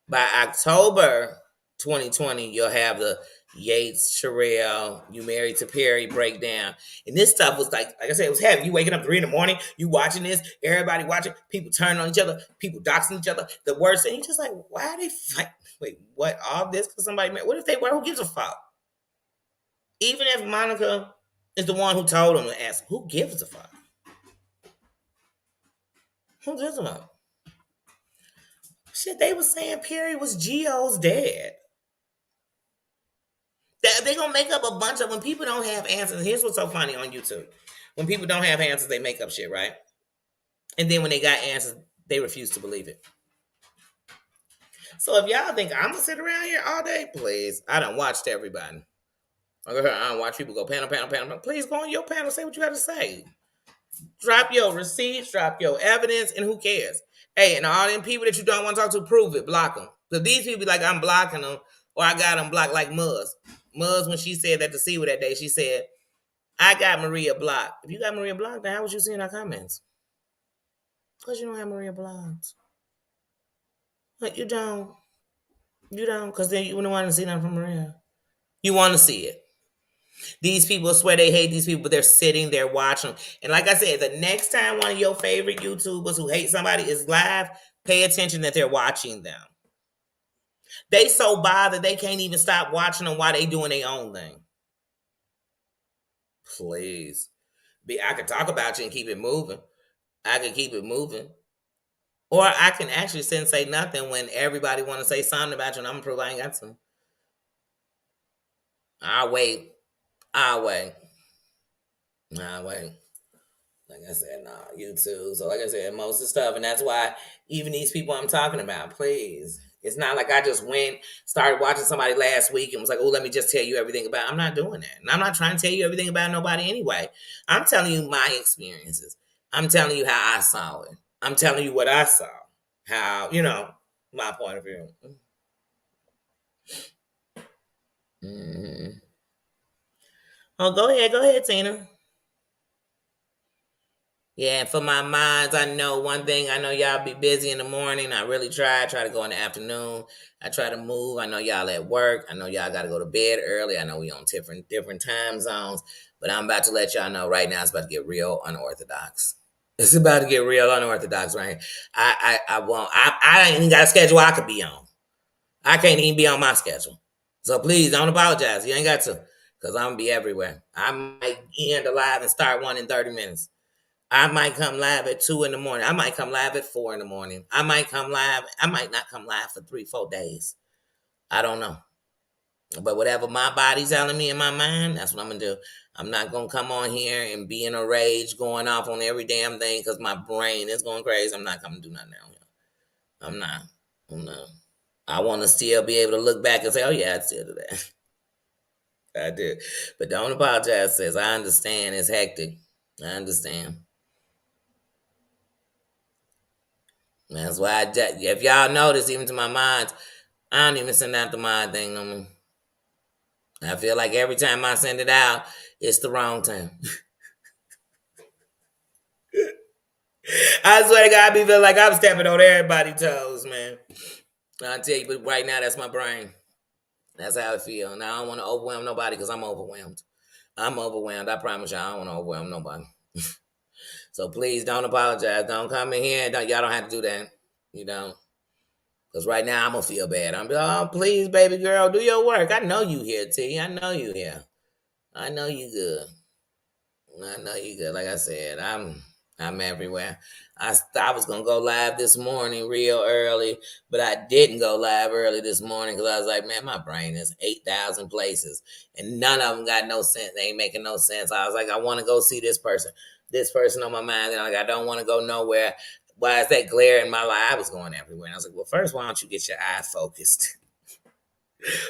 By October 2020, you'll have the Yates, Sherelle, You Married to Perry breakdown. And this stuff was like I said, it was heavy. You waking up 3 in the morning, you watching this, everybody watching, people turning on each other, people doxing each other. The worst thing, you just like, why are they fight? Wait, what? All this because somebody made, what if they were? Who gives a fuck? Even if Monica is the one who told him to ask, who gives a fuck? Who gives a fuck? Shit, they was saying Perry was Geo's dad. They're gonna make up a bunch of when people don't have answers. Here's what's so funny on YouTube: when people don't have answers, they make up shit, right? And then when they got answers, they refuse to believe it. So if y'all think I'm gonna sit around here all day, please, I done watched everybody. I don't watch people go panel, panel, panel. Please go on your panel, say what you got to say. Drop your receipts, drop your evidence, and who cares? Hey, and all them people that you don't want to talk to, prove it, block them. Because these people be like, I'm blocking them, or I got them blocked like Muzz. Muzz, when she said that to see that day, she said, I got Maria blocked. If you got Maria blocked, then how was you seeing our comments? Because you don't have Maria blocked. Like, you don't. You don't, because then you wouldn't want to see nothing from Maria. You want to see it. These people swear they hate these people, but they're sitting there watching them. And like I said, the next time one of your favorite YouTubers who hate somebody is live, pay attention that they're watching them. They so bothered they can't even stop watching them while they doing their own thing. Please. I could talk about you and keep it moving. I could keep it moving. Or I can actually sit and say nothing when everybody want to say something about you and I'm going to prove I ain't got to. I'll wait. I'll wait. I'll wait. Like I said, nah, YouTube. So like I said, most of the stuff. And that's why even these people I'm talking about, please. It's not like I just started watching somebody last week and was like, oh, let me just tell you everything about. I'm not doing that. And I'm not trying to tell you everything about nobody anyway. I'm telling you my experiences. I'm telling you how I saw it. I'm telling you what I saw. How, my point of view. Hmm. Oh, go ahead, Tina. Yeah, for my minds, I know one thing. I know y'all be busy in the morning. I really try to go in the afternoon. I try to move. I know y'all at work. I know y'all got to go to bed early. I know we on different time zones. But I'm about to let y'all know right now. It's about to get real unorthodox. It's about to get real unorthodox, right? I won't. I ain't even got a schedule I could be on. I can't even be on my schedule. So please don't apologize. You ain't got to, cause I'm gonna be everywhere. I might end the live and start one in 30 minutes. I might come live at 2 in the morning. I might come live at 4 in the morning. I might come live. I might not come live for 3, 4 days. I don't know. But whatever my body's telling me in my mind, that's what I'm gonna do. I'm not gonna come on here and be in a rage, going off on every damn thing because my brain is going crazy. I'm not coming to do nothing now. I'm not. I'm not. I want to still be able to look back and say, "Oh yeah, I still do that. I did." But don't apologize, sis. I understand. It's hectic. I understand. That's why if y'all notice, even to my minds, I don't even send out the mind thing no more. I feel like every time I send it out, it's the wrong time. I swear to God, I be feeling like I'm stepping on everybody's toes, man. I tell you, but right now, that's my brain. That's how I feel. And I don't want to overwhelm nobody because I'm overwhelmed. I'm overwhelmed. I promise you, I don't want to overwhelm nobody. So please don't apologize. Don't come in here. Y'all don't have to do that. You don't. Because right now I'm going to feel bad. I'm like, oh, please, baby girl, do your work. I know you here, T. I know you here. I know you good. I know you good. Like I said, I'm everywhere. I was gonna go live this morning real early, but I didn't go live early this morning because I was like, man, my brain is 8,000 places, and none of them got no sense. They ain't making no sense. I was like, I want to go see this person on my mind, and I'm like, I don't want to go nowhere. Why is that glare in my life? I was going everywhere. And I was like, well, first, why don't you get your eye focused?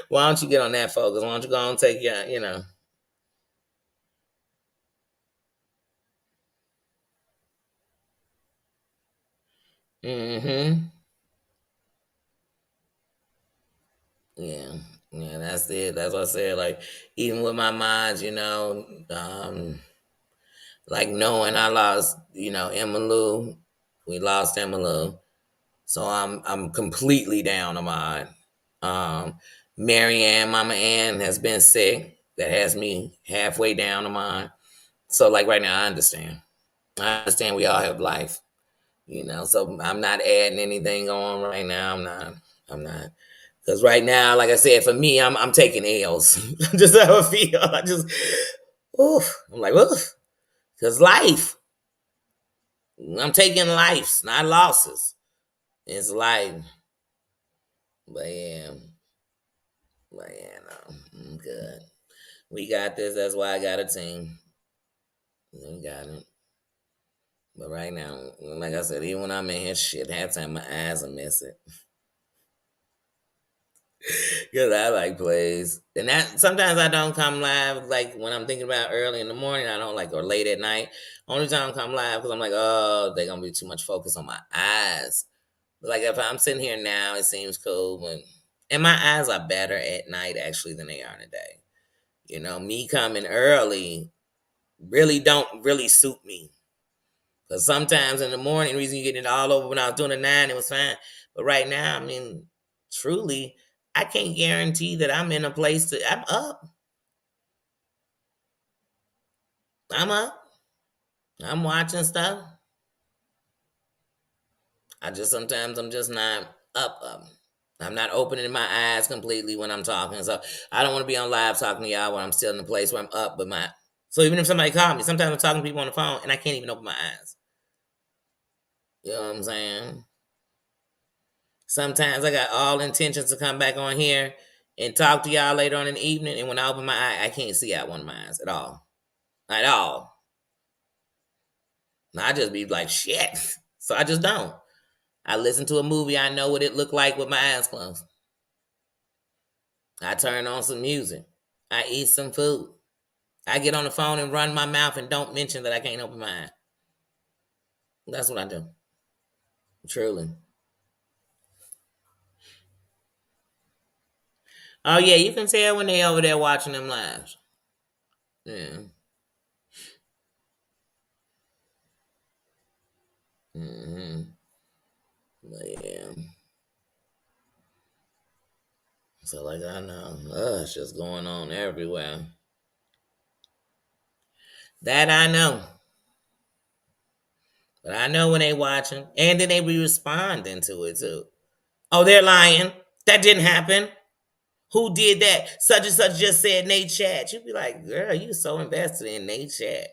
Why don't you get on that focus? Why don't you go and take your. Mm-hmm. Yeah, yeah, that's it. That's what I said. Like, even with my minds, like knowing I lost, Emma Lou, we lost Emma Lou, so I'm completely down on mine. Um, Mary Ann, Mama Ann has been sick. That has me halfway down on mine. So like right now, I understand. I understand we all have life, So I'm not adding anything on right now. I'm not. I'm not. Because right now, like I said, for me, I'm taking L's. Just how I feel. I just, oof. I'm like, oof. Because life, I'm taking lives, not losses. It's life. But yeah, no, I'm good. We got this. That's why I got a team. We got it. But right now, like I said, even when I'm in here, shit, half time my eyes are missing. Because I like plays. And that sometimes I don't come live like when I'm thinking about early in the morning, I don't like or late at night. Only time I come live because I'm like, oh, they're gonna be too much focus on my eyes. But like if I'm sitting here now, it seems cool, but and my eyes are better at night actually than they are in the day. Me coming early really don't really suit me. Because sometimes in the morning, the reason you get it all over when I was doing the 9, it was fine. But right now, I mean, truly, I can't guarantee that I'm in a place that I'm up. I'm up. I'm watching stuff. I'm just not up. I'm not opening my eyes completely when I'm talking. So I don't want to be on live talking to y'all when I'm still in a place where I'm up, but my so even if somebody called me, sometimes I'm talking to people on the phone and I can't even open my eyes. You know what I'm saying? Sometimes I got all intentions to come back on here and talk to y'all later on in the evening, and when I open my eye, I can't see out one of my eyes at all. At all. And I just be like, shit. So I just don't. I listen to a movie, I know what it looked like with my eyes closed. I turn on some music. I eat some food. I get on the phone and run my mouth and don't mention that I can't open my eye. That's what I do. Truly. Oh yeah, you can tell when they over there watching them lives. Yeah. Mm-hmm. But yeah. So like I know, it's just going on everywhere. That I know. But I know when they watching, and then they be responding to it too. Oh, they're lying. That didn't happen. Who did that? Such and such just said Nate Chat. You'd be like, girl, you so invested in Nate Chat.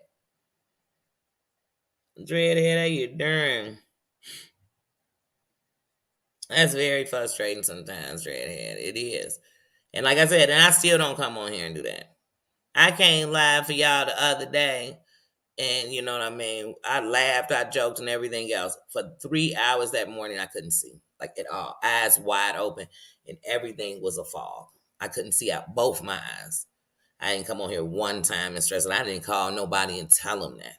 Dreadhead, how you doing? That's very frustrating sometimes, Dreadhead. It is. And like I said, and I still don't come on here and do that. I came live for y'all the other day, and you know what I mean? I laughed, I joked, and everything else. For 3 hours that morning, I couldn't see, like at all. Eyes wide open, and everything was a fog. I couldn't see out both my eyes. I didn't come on here one time and stress it. I didn't call nobody and tell them that.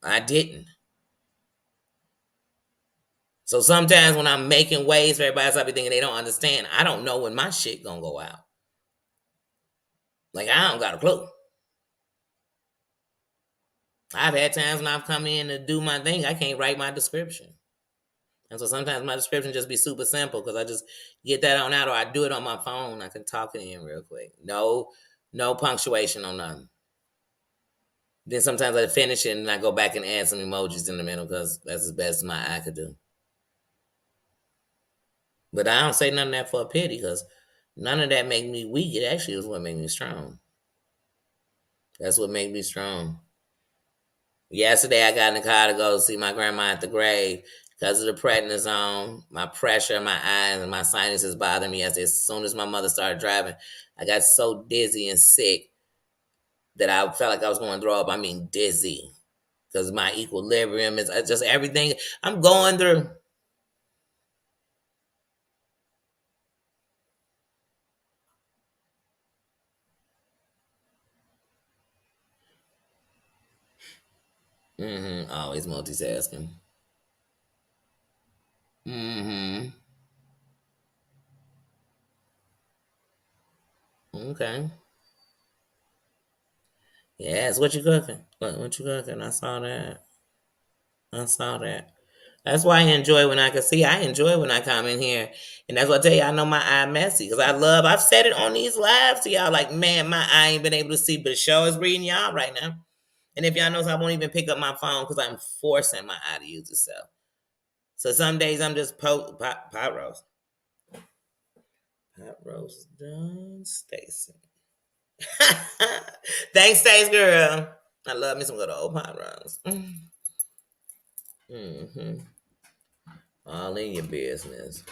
I didn't. So sometimes when I'm making waves for everybody else, I be thinking they don't understand. I don't know when my shit gonna go out. Like I don't got a clue. I've had times when I've come in to do my thing, I can't write my description. And so sometimes my description just be super simple because I just get that on out or I do it on my phone. I can talk it in real quick. No punctuation on nothing. Then sometimes I finish it and I go back and add some emojis in the middle because that's as best as my eye could do. But I don't say none of that for a pity because none of that make me weak. It actually is what made me strong. That's what made me strong. Yesterday, I got in the car to go see my grandma at the grave because of the prednisone, my pressure, my eyes, and my sinuses bothering me. As soon as my mother started driving, I got so dizzy and sick that I felt like I was going to throw up. I mean, dizzy because my equilibrium is just everything I'm going through. Always multitasking. Mm-hmm. Okay. Yes. What you cooking? What you cooking? I saw that. I saw that. That's why I enjoy when I can see. I enjoy when I come in here, and that's what I tell you. I know my eye messy because I love. I've said it on these lives to y'all. Like, man, my eye ain't been able to see, but the show is reading y'all right now. And if y'all knows, I won't even pick up my phone because I'm forcing my eye to use itself. So some days I'm just pot roast. Pot roast done, Stacy. Thanks, Stace girl. I love me some good old pot roast. Mm-hmm. All in your business.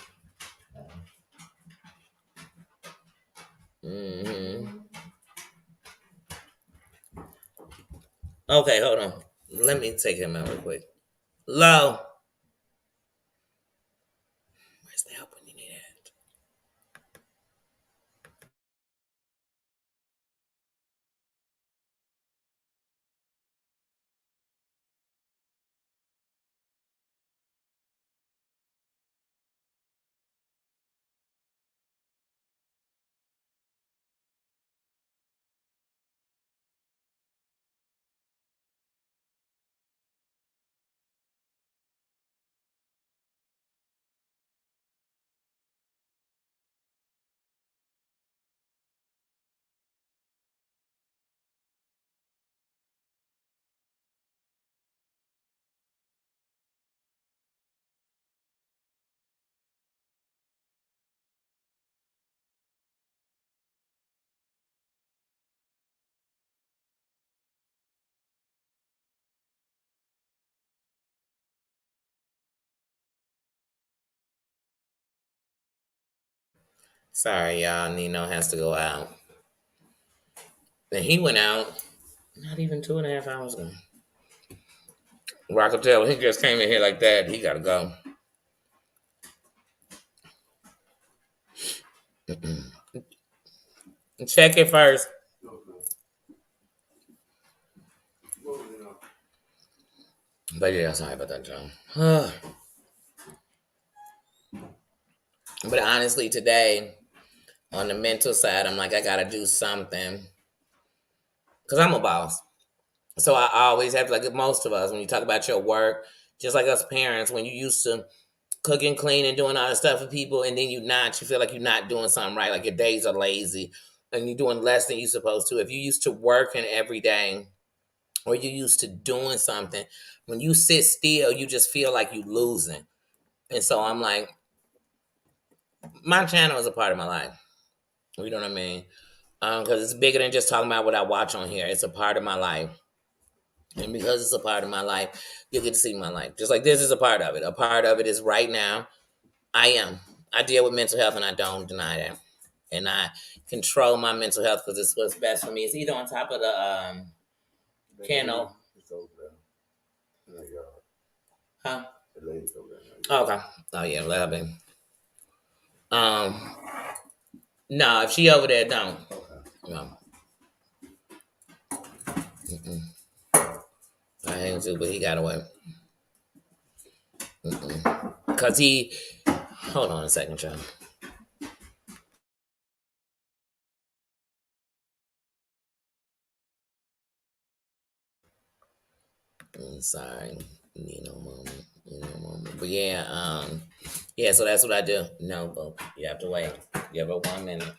Mm-hmm. Okay, hold on. Let me take him out real quick. Low. Where's the help when you need it? Sorry, y'all. Nino has to go out. And he went out not even 2.5 hours ago. Rock will tell he just came in here like that. He got to go. Check it first. But yeah, sorry about that, John. But honestly, today On the mental side, I'm like, I gotta do something because I'm a boss. So I always have to, like most of us, when you talk about your work, just like us parents, when you used to cooking, cleaning, doing all this stuff for people, and then you feel like you're not doing something right, like your days are lazy, and you're doing less than you're supposed to. If you used to working every day, or you used to doing something, when you sit still, you just feel like you losing. And so I'm like, my channel is a part of my life. You know what I mean? Because it's bigger than just talking about what I watch on here. It's a part of my life. And because it's a part of my life, you get to see my life. Just like this is a part of it. A part of it is right now, I am. I deal with mental health and I don't deny that. And I control my mental health because it's what's best for me. It's either on top of the piano. It's over there. Huh? The lady's over there. Okay. Oh yeah, let her be. Um, no, if she over there, don't. Okay. No. Mm-mm. I ain't too, but he got away. Cause he, hold on a second, child. Sorry, need no moment, need no moment. But yeah, yeah. So that's what I do. No, but you have to wait. You have a 1 minute.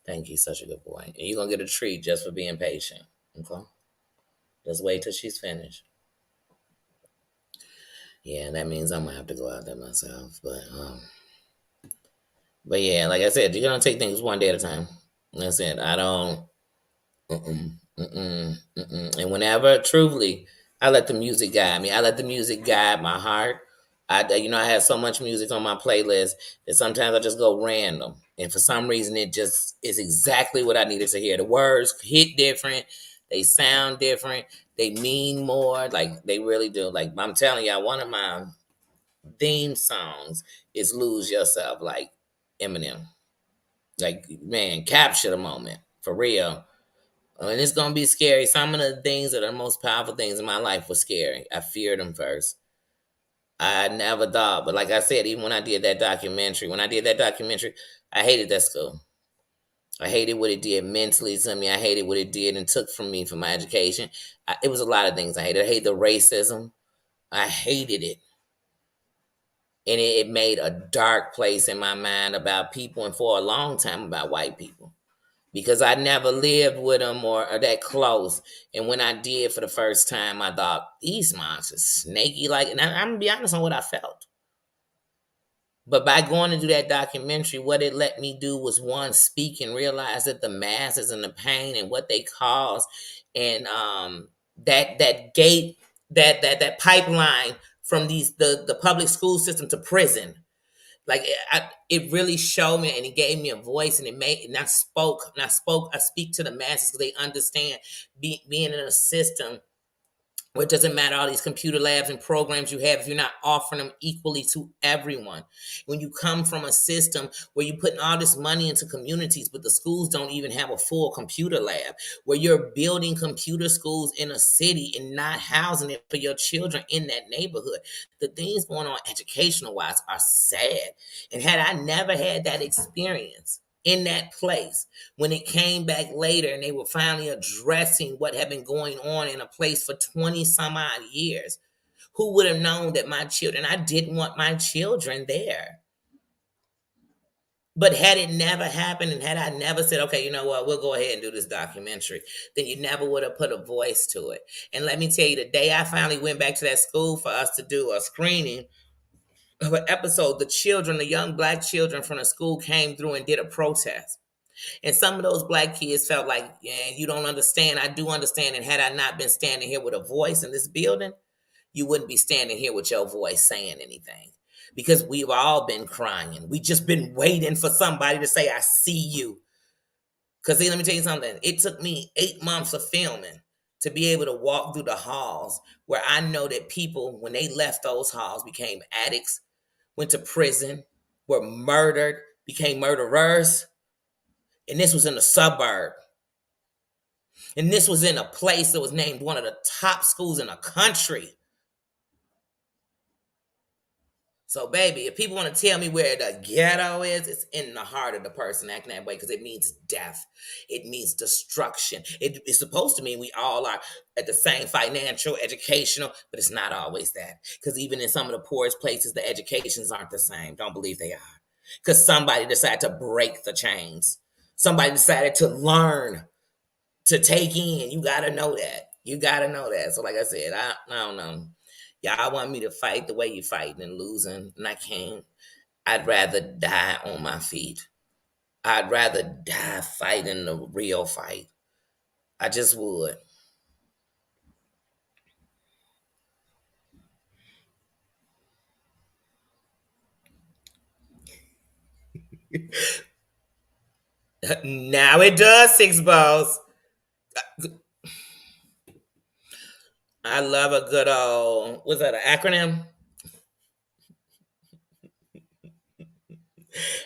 Thank you, such a good boy. And you're gonna get a treat just for being patient. Okay, just wait till she's finished. Yeah, that means I'm gonna have to go out there myself. But yeah, like I said, you're gonna take things one day at a time. That's it. I don't. Mm-mm, mm-mm, mm-mm. And whenever, truthfully, I let the music guide me. I let the music guide my heart. I have so much music on my playlist that sometimes I just go random, and for some reason, it just is exactly what I needed to hear. The words hit different, they sound different, they mean more. Like they really do. Like I'm telling y'all, one of my theme songs is "Lose Yourself," like Eminem. Like man, capture the moment for real. And it's gonna be scary. Some of the things that are the most powerful things in my life were scary. I feared them first. I never thought, but like I said, even when I did that documentary, I hated that school. I hated what it did mentally to me. I hated what it did and took from me for my education. It was a lot of things I hated. I hated the racism. I hated it. And it made a dark place in my mind about people and for a long time about white people. Because I never lived with them or that close. And when I did for the first time, I thought, these monsters snaky like, and I'm gonna be honest on what I felt. But by going to do that documentary, what it let me do was one, speak and realize that the masses and the pain and what they cause, and that gate, that pipeline from the public school system to prison. Like it really showed me, and it gave me a voice, and it made, and I speak to the masses because they understand being in a system where it doesn't matter all these computer labs and programs you have if you're not offering them equally to everyone. When you come from a system where you're putting all this money into communities, but the schools don't even have a full computer lab, where you're building computer schools in a city and not housing it for your children in that neighborhood, the things going on educational wise are sad. And had I never had that experience in that place, when it came back later and they were finally addressing what had been going on in a place for 20 some odd years, who would have known that my children, I didn't want my children there. But had it never happened, and had I never said, okay, you know what, we'll go ahead and do this documentary, then you never would have put a voice to it. And let me tell you, the day I finally went back to that school for us to do a screening of an episode, the young black children from the school came through and did a protest. And some of those black kids felt like, yeah, you don't understand. I do understand. And had I not been standing here with a voice in this building, you wouldn't be standing here with your voice saying anything. Because we've all been crying. We just been waiting for somebody to say, I see you. Because let me tell you something. It took me 8 months of filming to be able to walk through the halls where I know that people, when they left those halls, became addicts, went to prison, were murdered, became murderers. And this was in the suburb. And this was in a place that was named one of the top schools in the country. So, baby, if people want to tell me where the ghetto is, it's in the heart of the person acting that way because it means death. It means destruction. It's supposed to mean we all are at the same financial, educational, but it's not always that. Because even in some of the poorest places, the educations aren't the same. Don't believe they are. Because somebody decided to break the chains. Somebody decided to learn, to take in. You got to know that. You got to know that. So, like I said, I don't know. Y'all want me to fight the way you fighting and losing, and I can't. I'd rather die on my feet. I'd rather die fighting the real fight. I just would. Now it does, Six Balls. I love a good old, what's that, an acronym?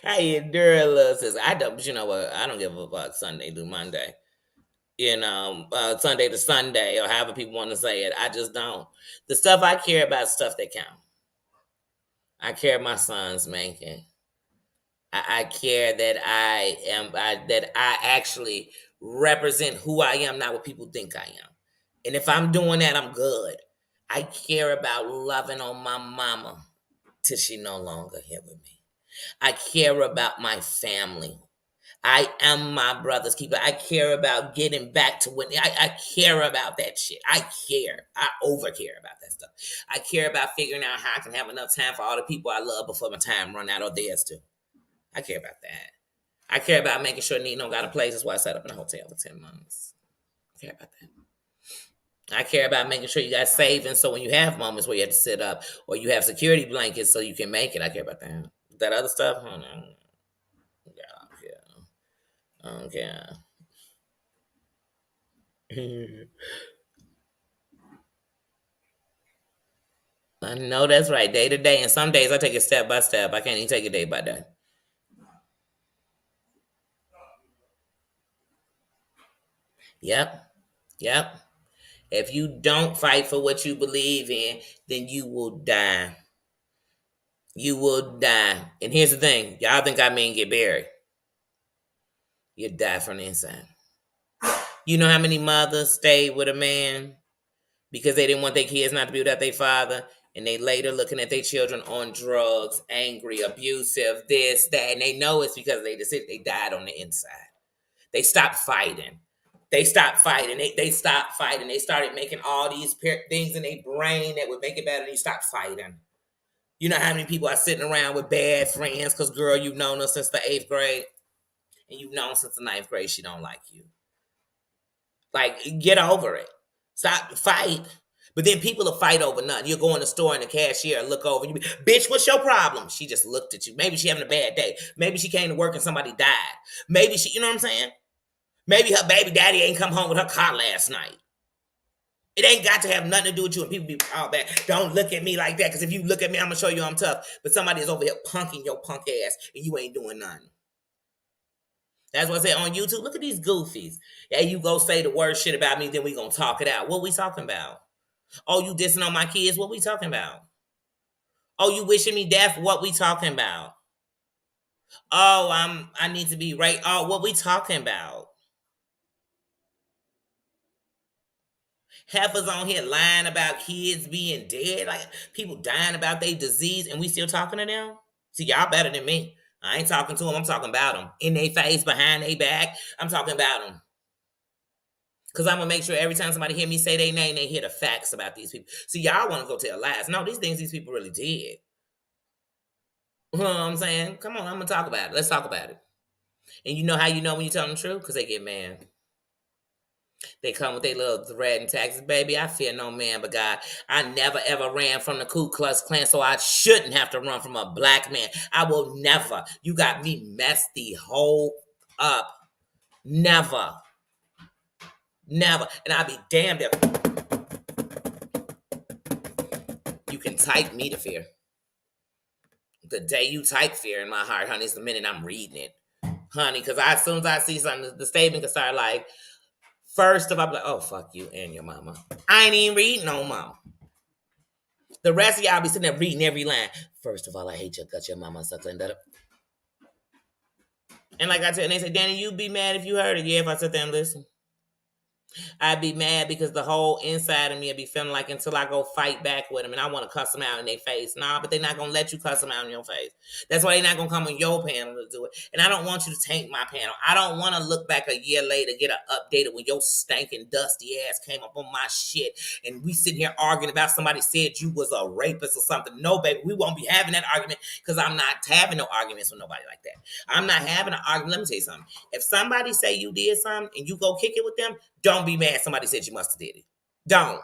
I endure love says, I don't, but you know what? I don't give a fuck Sunday through Monday. Sunday to Sunday, or however people want to say it. I just don't. The stuff I care about is stuff that count. I care my son's making. I care that that I actually represent who I am, not what people think I am. And if I'm doing that, I'm good. I care about loving on my mama till she no longer here with me. I care about my family. I am my brother's keeper. I care about getting back to when I care about that shit. I care. I over care about that stuff. I care about figuring out how I can have enough time for all the people I love before my time run out or theirs too. I care about that. I care about making sure Nino got a place. That's why I set up in a hotel for 10 months. I care about that. I care about making sure you got savings so when you have moments where you have to sit up or you have security blankets so you can make it. I care about that. That other stuff, oh no. Yeah, I don't care. I know that's right. Day to day. And some days I take it step by step. I can't even take it day by day. Yep. Yep. If you don't fight for what you believe in, then you will die. You will die. And here's the thing. Y'all think I mean get buried. You die from the inside. You know how many mothers stayed with a man because they didn't want their kids not to be without their father, and they later looking at their children on drugs, angry, abusive, this, that, and they know it's because they died on the inside. They stopped fighting. They stopped fighting. They stopped fighting. They started making all these things in their brain that would make it better. And you stopped fighting. You know how many people are sitting around with bad friends because, girl, you've known her since the 8th grade, and you've known since the 9th grade she don't like you. Like, get over it. Stop fight. But then people will fight over nothing. You'll go in the store and the cashier look over and you be, bitch, what's your problem? She just looked at you. Maybe she having a bad day. Maybe she came to work and somebody died. Maybe she, you know what I'm saying? Maybe her baby daddy ain't come home with her car last night. It ain't got to have nothing to do with you. And people be all bad. Don't look at me like that. Because if you look at me, I'm going to show you I'm tough. But somebody is over here punking your punk ass and you ain't doing nothing. That's what I said on YouTube. Look at these goofies. Yeah, you go say the worst shit about me, then we gonna talk it out. What we talking about? Oh, you dissing on my kids? What we talking about? Oh, you wishing me death? What we talking about? Oh, I need to be right. Oh, what we talking about? Half us on here lying about kids being dead, like people dying about their disease, and we still talking to them. See, y'all better than me. I ain't talking to them. I'm talking about them in their face, behind their back. I'm talking about them. Because I'm going to make sure every time somebody hear me say their name, they hear the facts about these people. See, y'all want to go tell lies. No, these things these people really did. You know what I'm saying? Come on, I'm going to talk about it. Let's talk about it. And you know how you know when you tell them the truth? Because they get mad. They come with their little threat and taxes. Baby, I fear no man but God. I never, ever ran from the Ku Klux Klan, so I shouldn't have to run from a black man. I will never. You got me messed the whole up. Never. Never. And I'll be damned if you can type me to fear. The day you type fear in my heart, honey, is the minute I'm reading it. Honey, because as soon as I see something, the statement can start like, first of all, I'm like, oh, fuck you and your mama. I ain't even reading no more. The rest of y'all be sitting there reading every line. First of all, I hate your guts, your mama sucks and that. And like I said, and they say, Danny, you'd be mad if you heard it. Yeah, if I sit there and listen. I'd be mad because the whole inside of me would be feeling like until I go fight back with them and I want to cuss them out in their face. Nah, but they're not going to let you cuss them out in your face. That's why they're not going to come on your panel to do it. And I don't want you to taint my panel. I don't want to look back a year later, get an updated when your stinking dusty ass came up on my shit and we sitting here arguing about somebody said you was a rapist or something. No, baby, we won't be having that argument because I'm not having no arguments with nobody like that. I'm not having an argument. Let me tell you something. If somebody say you did something and you go kick it with them, don't be mad somebody said you must have did it. Don't.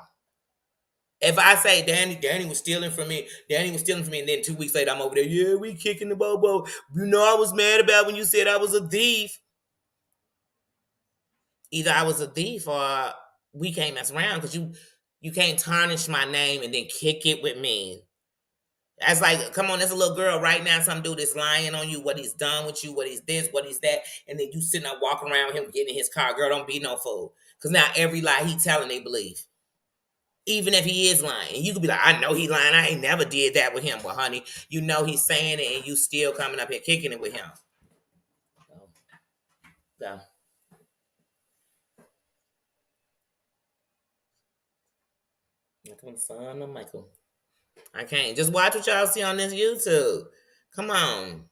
If I say Danny was stealing from me, Danny was stealing from me, and then 2 weeks later I'm over there, yeah, we kicking the bobo. You know I was mad about when you said I was a thief. Either I was a thief or we can't mess around because you can't tarnish my name and then kick it with me. That's like, come on, there's a little girl right now, some dude is lying on you, what he's done with you, what he's this, what he's that, and then you sitting there walking around with him getting in his car. Girl, don't be no fool. Because now every lie he telling, they believe. Even if he is lying. And you could be like, I know he lying. I ain't never did that with him. Well, honey, you know he's saying it and you still coming up here kicking it with him. So, come on, son of Michael. I can't. Just watch what y'all see on this YouTube. Come on.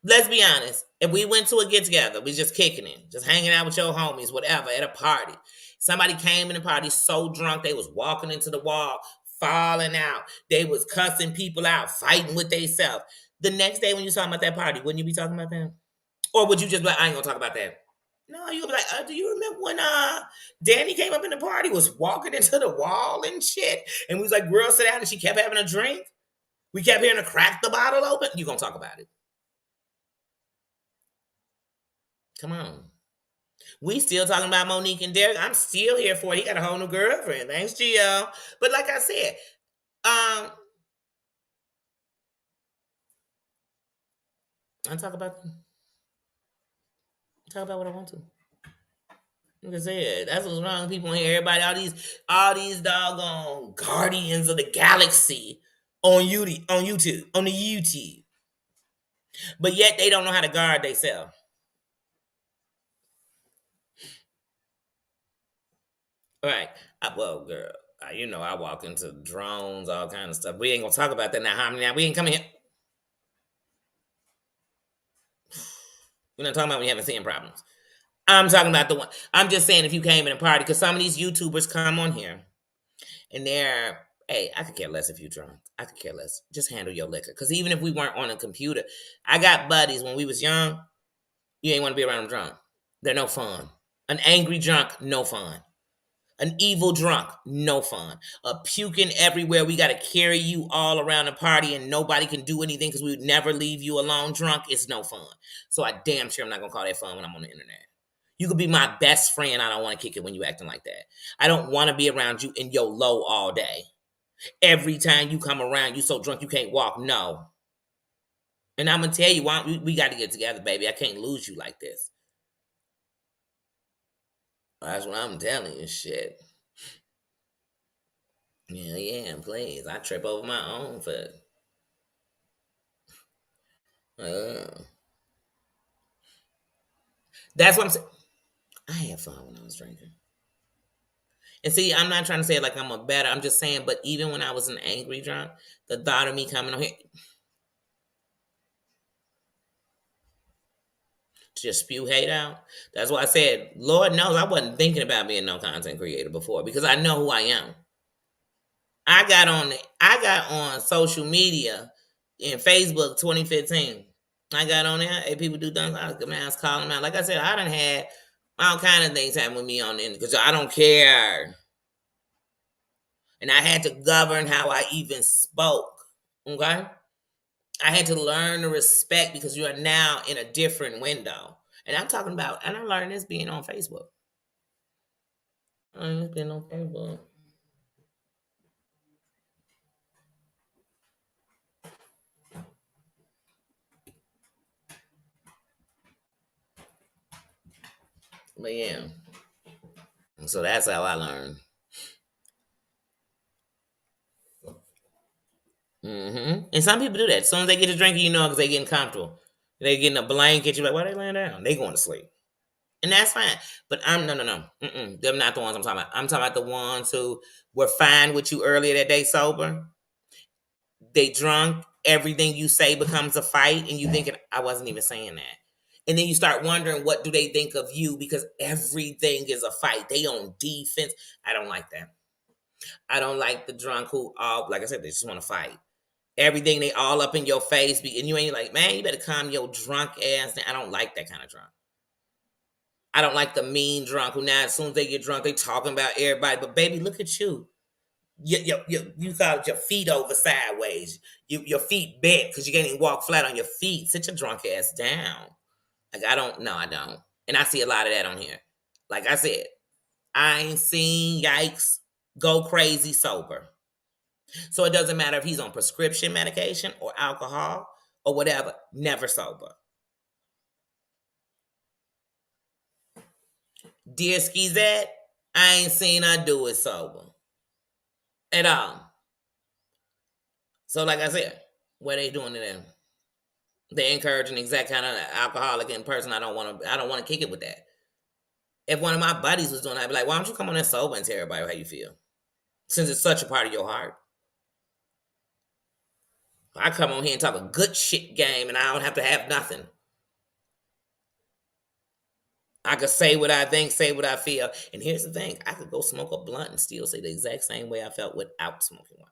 Let's be honest. If we went to a get together, we just kicking it, just hanging out with your homies, whatever, at a party. Somebody came in the party so drunk they was walking into the wall, falling out. They was cussing people out, fighting with themselves. The next day when you talking about that party, wouldn't you be talking about that? Or would you just be like, I ain't gonna talk about that? No, you'll be like, do you remember when Danny came up in the party, was walking into the wall and shit, and we was like, girl, sit down, and she kept having a drink? We kept hearing her crack the bottle open? You gonna talk about it. Come on. We still talking about Monique and Derek. I'm still here for it. He got a whole new girlfriend. Thanks, Gio. But like I said, I talk about what I want to. Like I said, that's what's wrong with people in here. Everybody, all these doggone Guardians of the Galaxy on the YouTube. But yet they don't know how to guard themselves. All right. Well, girl, you know I walk into drones, all kind of stuff. We ain't gonna talk about that now. Now we ain't coming here. We're not talking about when you having seeing problems. I'm talking about the one. I'm just saying if you came in a party, because some of these YouTubers come on here and they're, hey, I could care less if you're drunk. I could care less. Just handle your liquor. Because even if we weren't on a computer, I got buddies when we was young, you ain't want to be around them drunk. They're no fun. An angry drunk, no fun. An evil drunk, no fun. Puking everywhere. We got to carry you all around the party and nobody can do anything because we would never leave you alone drunk. It's no fun. So I damn sure I'm not going to call that fun when I'm on the internet. You could be my best friend. I don't want to kick it when you acting like that. I don't want to be around you in your low all day. Every time you come around, you so drunk you can't walk. No. And I'm going to tell you, we got to get together, baby. I can't lose you like this. That's what I'm telling you, shit. Yeah, please. I trip over my own foot. That's what I'm saying. I had fun when I was drinking. And see, I'm not trying to say it like I'm a better. I'm just saying, but even when I was an angry drunk, the thought of me coming on here to just spew hate out. That's why I said, Lord knows I wasn't thinking about being no content creator before because I know who I am. I got on social media in Facebook 2015. I got on there. Hey, people do things. I was calling them out. Like I said, I done had all kind of things happen with me on the internet because I don't care. And I had to govern how I even spoke. Okay? I had to learn to respect because you are now in a different window. And I'm talking about, and I learned this being on Facebook. I learned this being on Facebook. But yeah. So that's how I learned. And some people do that. As soon as they get to drinking, you know, because they getting comfortable. They getting a blanket. You're like, why they laying down? They going to sleep. And that's fine. But I'm no. They're not the ones I'm talking about. I'm talking about the ones who were fine with you earlier that day sober. They drunk. Everything you say becomes a fight, and you thinking, I wasn't even saying that. And then you start wondering, what do they think of you? Because everything is a fight. They on defense. I don't like that. I don't like the drunk who all, like I said, they just want to fight. Everything they all up in your face, and you ain't like, man, you better calm your drunk ass down. I don't like that kind of drunk. I don't like the mean drunk who now as soon as they get drunk, they talking about everybody. But baby, look at you. You got your feet over sideways. Your feet bent because you can't even walk flat on your feet. Sit your drunk ass down. Like, I don't. No, I don't. And I see a lot of that on here. Like I said, I ain't seen yikes go crazy sober. So it doesn't matter if he's on prescription medication or alcohol or whatever. Never sober. Dear Skizette, I ain't seen her do it sober at all. So, like I said, what they doing to them? They encouraging the exact kind of alcoholic in person. I don't want to kick it with that. If one of my buddies was doing that, I'd be like, why don't you come on there sober and tell everybody how you feel? Since it's such a part of your heart. I come on here and talk a good shit game and I don't have to have nothing. I could say what I think, say what I feel. And here's the thing. I could go smoke a blunt and still say the exact same way I felt without smoking one.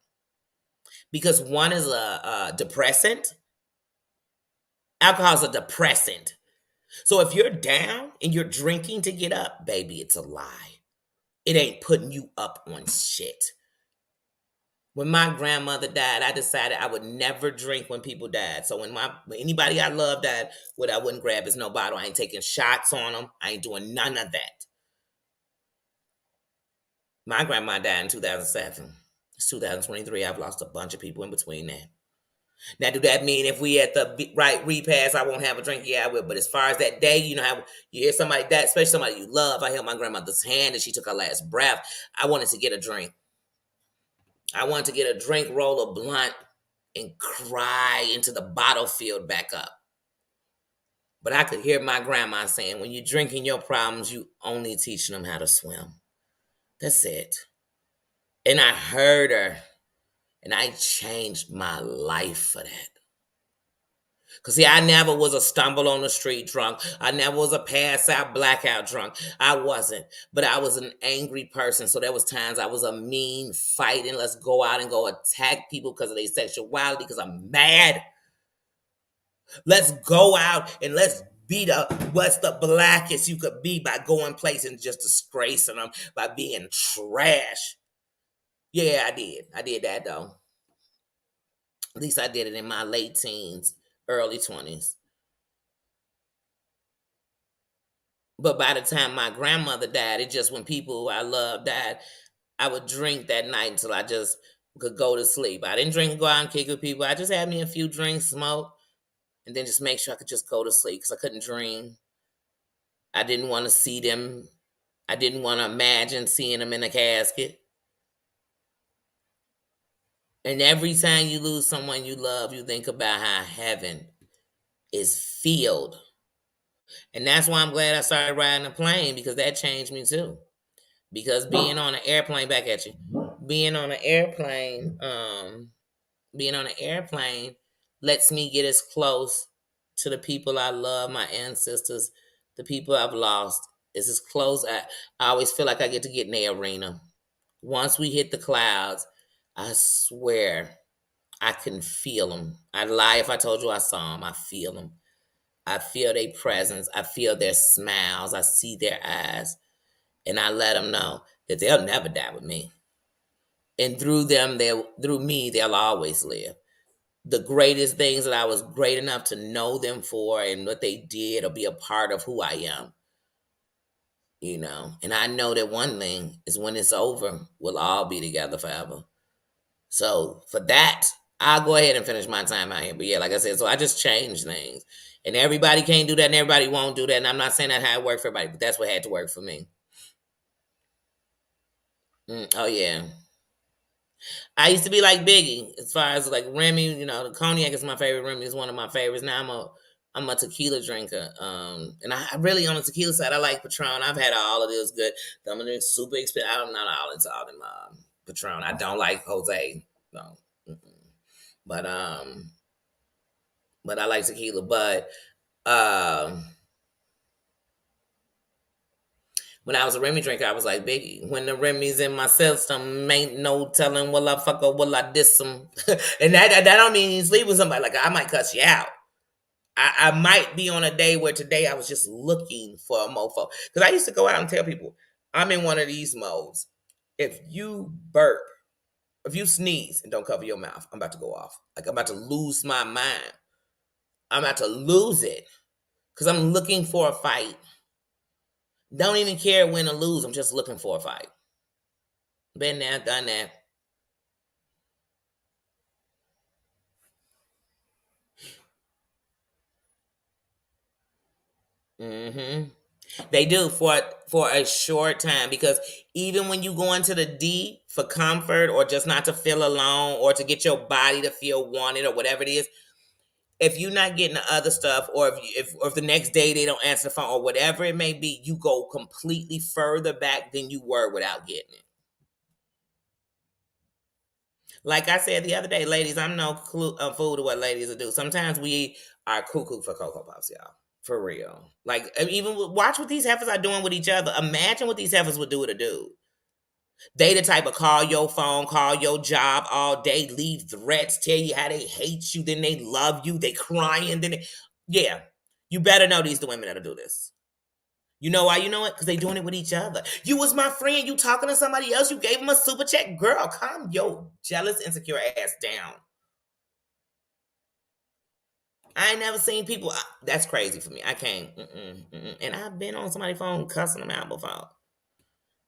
Because one is a depressant. Alcohol is a depressant. So if you're down and you're drinking to get up, baby, it's a lie. It ain't putting you up on shit. When my grandmother died, I decided I would never drink when people died. So when anybody I love died, what I wouldn't grab is no bottle. I ain't taking shots on them. I ain't doing none of that. My grandma died in 2007. It's 2023. I've lost a bunch of people in between that. Now, do that mean if we at the right repast, I won't have a drink? Yeah, I will. But as far as that day, you know how you hear somebody that, especially somebody you love. I held my grandmother's hand and she took her last breath. I wanted to get a drink. I wanted to get a drink, roll a blunt, and cry into the bottle filled back up. But I could hear my grandma saying, when you're drinking your problems, you only teaching them how to swim. That's it. And I heard her, and I changed my life for that. Because, see, I never was a stumble on the street drunk. I never was a pass out, blackout drunk. I wasn't. But I was an angry person. So there was times I was a mean, fighting. Let's go out and go attack people because of their sexuality, because I'm mad. Let's go out and let's be what's the blackest you could be by going places and just disgracing them, by being trash. Yeah, I did. I did that, though. At least I did it in my late teens, early 20s. But by the time my grandmother died, it just when people who I loved died, I would drink that night until I just could go to sleep. I didn't drink and go out and kick with people. I just had me a few drinks, smoke, and then just make sure I could just go to sleep because I couldn't dream. I didn't want to see them. I didn't want to imagine seeing them in a casket. And every time you lose someone you love, you think about how heaven is filled. And that's why I'm glad I started riding a plane, because that changed me too. Because being on an airplane, back at you, being on an airplane, being on an airplane lets me get as close to the people I love, my ancestors, the people I've lost. It's as close. I always feel like I get to get in the arena. Once we hit the clouds, I swear I can feel them. I'd lie if I told you I saw them. I feel them. I feel their presence. I feel their smiles. I see their eyes. And I let them know that they'll never die with me. And through them, through me, they'll always live. The greatest things that I was great enough to know them for and what they did will be a part of who I am. You know, and I know that one thing is when it's over, we'll all be together forever. So for that, I'll go ahead and finish my time out here. But yeah, like I said, so I just changed things. And everybody can't do that and everybody won't do that. And I'm not saying that how it worked for everybody, but that's what had to work for me. Oh, yeah. I used to be like Biggie as far as like Remy. The cognac is my favorite. Remy is one of my favorites. Now I'm a tequila drinker. And I really on the tequila side. I like Patron. I've had all of this good. I'm gonna super expensive. I'm not all into all them Patron. I don't like Jose. No, mm-mm. but um, but I like tequila. But um, when I was a Remy drinker, I was like Biggie. When the Remy's in my system, ain't no telling will I fuck or will I diss them. And that don't mean you sleep with somebody. Like I might cuss you out. I might be on a day where today I was just looking for a mofo. Because I used to go out and tell people, I'm in one of these modes. If you burp, if you sneeze and don't cover your mouth, I'm about to go off. Like I'm about to lose my mind. I'm about to lose it. Because I'm looking for a fight. Don't even care win or lose. I'm just looking for a fight. Been there, done that. hmm They do for a short time because even when you go into the D for comfort or just not to feel alone or to get your body to feel wanted or whatever it is, if you're not getting the other stuff or if the next day they don't answer the phone or whatever it may be, you go completely further back than you were without getting it. Like I said the other day, ladies, I'm no fool to what ladies will do. Sometimes we are cuckoo for Cocoa Puffs, y'all. For real. Like, even watch what these heifers are doing with each other. Imagine what these heifers would do with a dude. They the type of call your phone, call your job all day, leave threats, tell you how they hate you, then they love you, they crying, yeah. You better know these the women that'll do this. You know why you know it? Because they doing it with each other. You was my friend, you talking to somebody else, you gave them a super check. Girl, calm your jealous, insecure ass down. I ain't never seen people. That's crazy for me. I can't. And I've been on somebody's phone cussing them out before.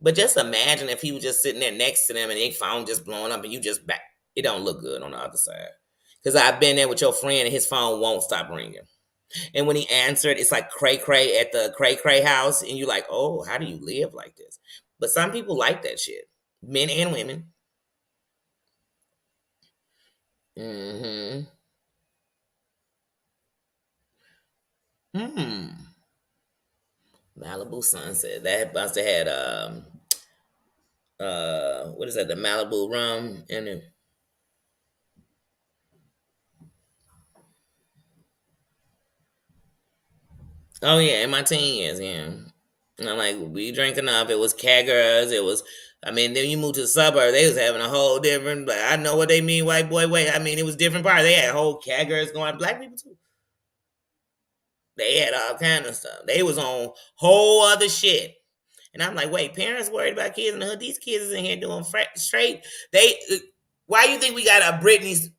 But just imagine if he was just sitting there next to them and their phone just blowing up and you just back. It don't look good on the other side. Because I've been there with your friend and his phone won't stop ringing. And when he answered, it's like cray cray at the cray cray house. And you're like, oh, how do you live like this? But some people like that shit. Men and women. Mm-hmm. Hmm. Malibu Sunset. That must have had what is that, the Malibu rum in it. Oh yeah, in my teen years, yeah. And I'm like, we drank enough. It was keggers. It was. I mean, then you move to the suburbs. They was having a whole different. Like, I know what they mean, white boy. Wait, I mean, it was different parts. They had whole keggers going. Black people too. They had all kind of stuff. They was on whole other shit. And I'm like, wait, parents worried about kids in the hood. These kids is in here doing straight. They. Why you think we got a Britney's?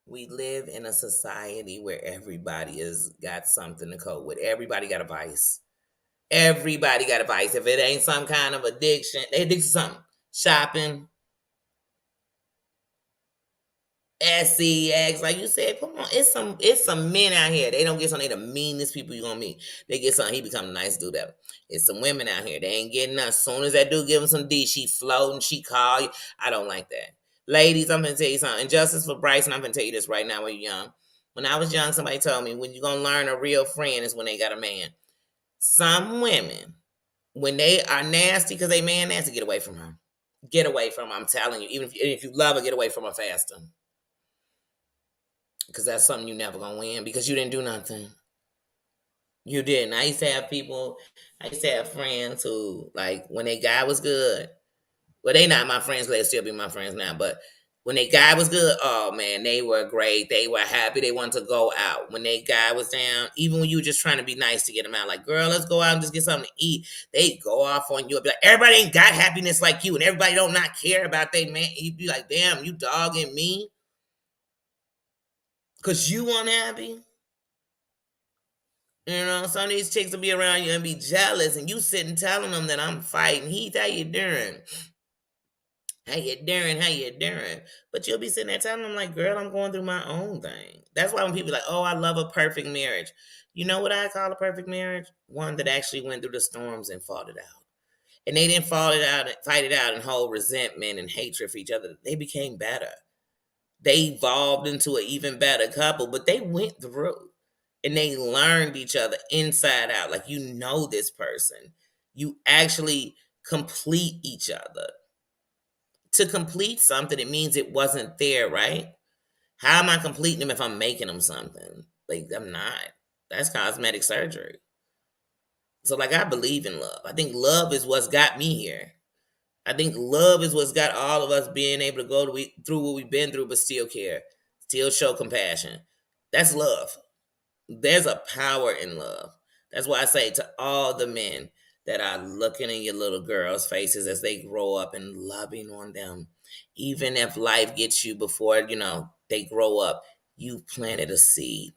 We live in a society where everybody has got something to cope with. Everybody got a vice. Everybody got a vice. If it ain't some kind of addiction, they addicted to something. Shopping, sex, like you said, come on. It's some men out here. They don't get some. They the meanest people you gonna meet. They get something, he become a nice dude ever. It's some women out here. They ain't getting nothing. As soon as that dude give them some D, she floating, she call you. I don't like that. Ladies, I'm gonna tell you something. And justice for Bryson, I'm gonna tell you this right now when you're young. When I was young, somebody told me when you're gonna learn a real friend is when they got a man. Some women, when they are nasty because they man nasty, get away from her. Get away from her. I'm telling you. Even if you love her, get away from her faster. Because that's something you never gonna win because you didn't do nothing. You didn't. I used to have people. I used to have friends who, like, when their guy was good. Well, they not my friends. They still be my friends now. But when their guy was good, oh man, they were great. They were happy. They wanted to go out. When their guy was down, even when you were just trying to be nice to get them out, like, girl, let's go out and just get something to eat. They go off on you. Be like, everybody ain't got happiness like you, and everybody don't not care about they man. You be like, damn, you dogging me because you unhappy. Some of these chicks will be around you and be jealous, and you sitting telling them that I'm fighting. Heath, how you doing? How you doing? How you doing? But you'll be sitting there telling them like, girl, I'm going through my own thing. That's why when people are like, oh, I love a perfect marriage. You know what I call a perfect marriage? One that actually went through the storms and fought it out. And they didn't fight it out and hold resentment and hatred for each other. They became better. They evolved into an even better couple, but they went through and they learned each other inside out. Like, you know, this person. You actually complete each other. To complete something, it means it wasn't there, right? How am I completing them if I'm making them something? Like, I'm not. That's cosmetic surgery. So, like, I believe in love. I think love is what's got me here. I think love is what's got all of us being able to through what we've been through, but still care, still show compassion. That's love. There's a power in love. That's why I say to all the men that are looking in your little girls' faces as they grow up and loving on them, even if life gets you before, they grow up, you planted a seed.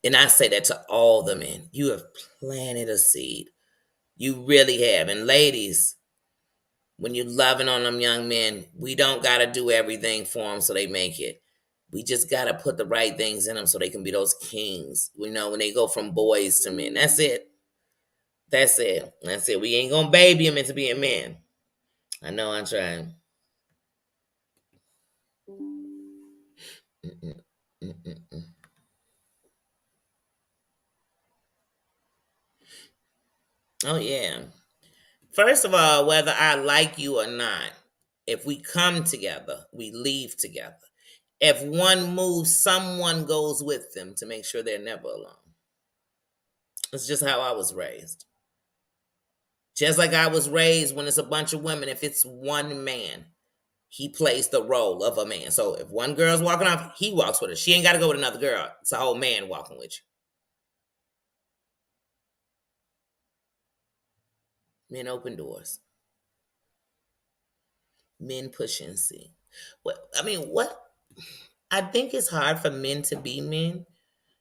And I say that to all the men. You have planted a seed. You really have. And ladies, when you're loving on them young men, we don't got to do everything for them so they make it. We just got to put the right things in them so they can be those kings. When they go from boys to men. That's it. That's it. That's it. We ain't going to baby them into being men. I know I'm trying. Mm-mm, mm-mm. Oh, yeah. First of all, whether I like you or not, if we come together, we leave together. If one moves, someone goes with them to make sure they're never alone. It's just how I was raised. Just like I was raised, when it's a bunch of women, if it's one man, he plays the role of a man. So if one girl's walking off, he walks with her. She ain't got to go with another girl. It's a whole man walking with you. Men open doors. Men push and see. What? I think it's hard for men to be men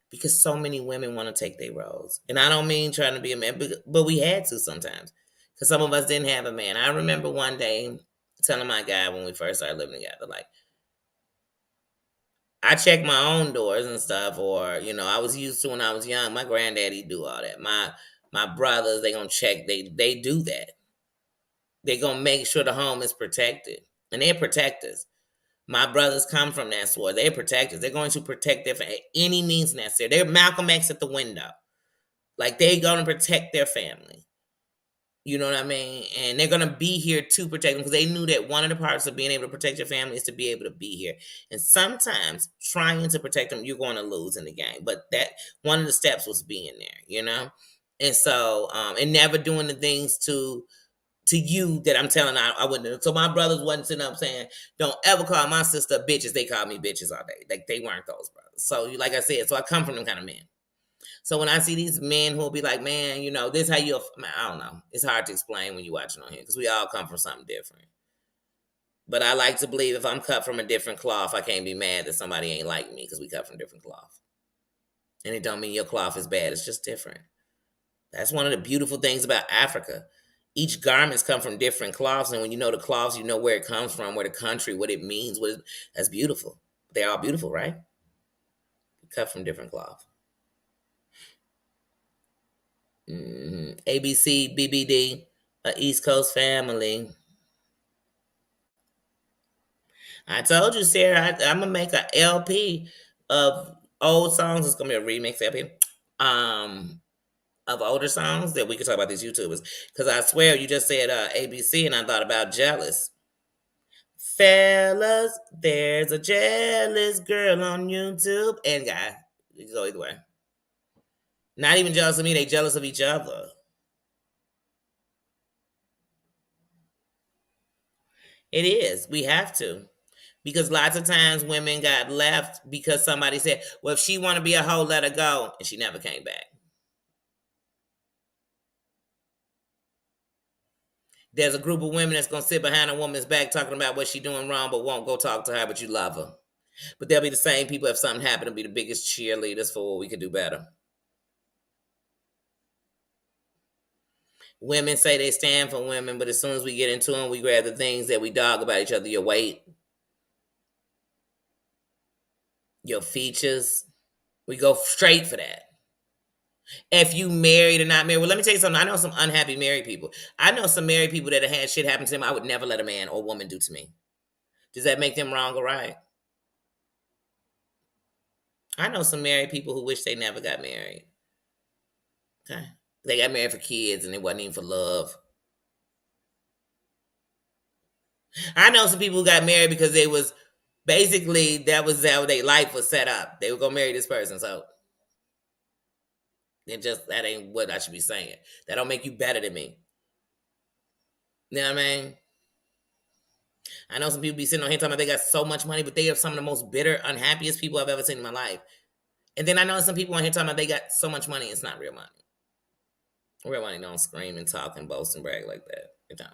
because so many women want to take their roles. And I don't mean trying to be a man, but we had to sometimes because some of us didn't have a man. I remember one day telling my guy when we first started living together, like, I check my own doors and stuff, or I was used to when I was young. My granddaddy do all that. My brothers, they gonna check. They do that. They gonna make sure the home is protected, and they're protectors. My brothers come from that sword. They're protectors. They're going to protect their family any means necessary. They're Malcolm X at the window. Like, they're gonna protect their family. You know what I mean? And they're going to be here to protect them because they knew that one of the parts of being able to protect your family is to be able to be here. And sometimes trying to protect them, you're going to lose in the game. But that one of the steps was being there. And so, and never doing the things to you that I'm telling I wouldn't. So my brothers wasn't sitting up saying, don't ever call my sister bitches. They call me bitches all day. Like, they weren't those brothers. So, like I said, so I come from them kind of men. So when I see these men who'll be like, man, this how you, man, I don't know. It's hard to explain when you're watching on here because we all come from something different. But I like to believe if I'm cut from a different cloth, I can't be mad that somebody ain't like me because we cut from different cloth. And it don't mean your cloth is bad. It's just different. That's one of the beautiful things about Africa. Each garments come from different cloths, and when you know the cloths, you know where it comes from, where the country, what it means. That's beautiful. They're all beautiful, right? Cut from different cloth. ABC, BBD, a East Coast family. I told you, Sarah, I'm gonna make a LP of old songs. It's gonna be a remix LP, of older songs that we could talk about these YouTubers. Because I swear, you just said ABC, and I thought about Jealous. Fellas, there's a jealous girl on YouTube, and guy, you can go either way. Not even jealous of me; they jealous of each other. It is. We have to. Because lots of times women got left because somebody said, well, if she want to be a hoe, let her go. And she never came back. There's a group of women that's going to sit behind a woman's back talking about what she doing wrong, but won't go talk to her, but you love her. But they'll be the same people if something happened to be the biggest cheerleaders for what we could do better. Women say they stand for women, but as soon as we get into them, we grab the things that we dog about each other: your weight, your features. We go straight for that. If you married or not married, well, let me tell you something. I know some unhappy married people. I know some married people that have had shit happen to them I would never let a man or woman do to me. Does that make them wrong or right? I know some married people who wish they never got married. Okay. They got married for kids and it wasn't even for love. I know some people who got married because they was basically that was how their life was set up. They were gonna marry this person, so it just that ain't what I should be saying. That don't make you better than me. You know what I mean? I know some people be sitting on here talking about they got so much money, but they are some of the most bitter, unhappiest people I've ever seen in my life. And then I know some people on here talking about they got so much money, it's not real money. Real money don't scream and talk and boast and brag like that. It don't.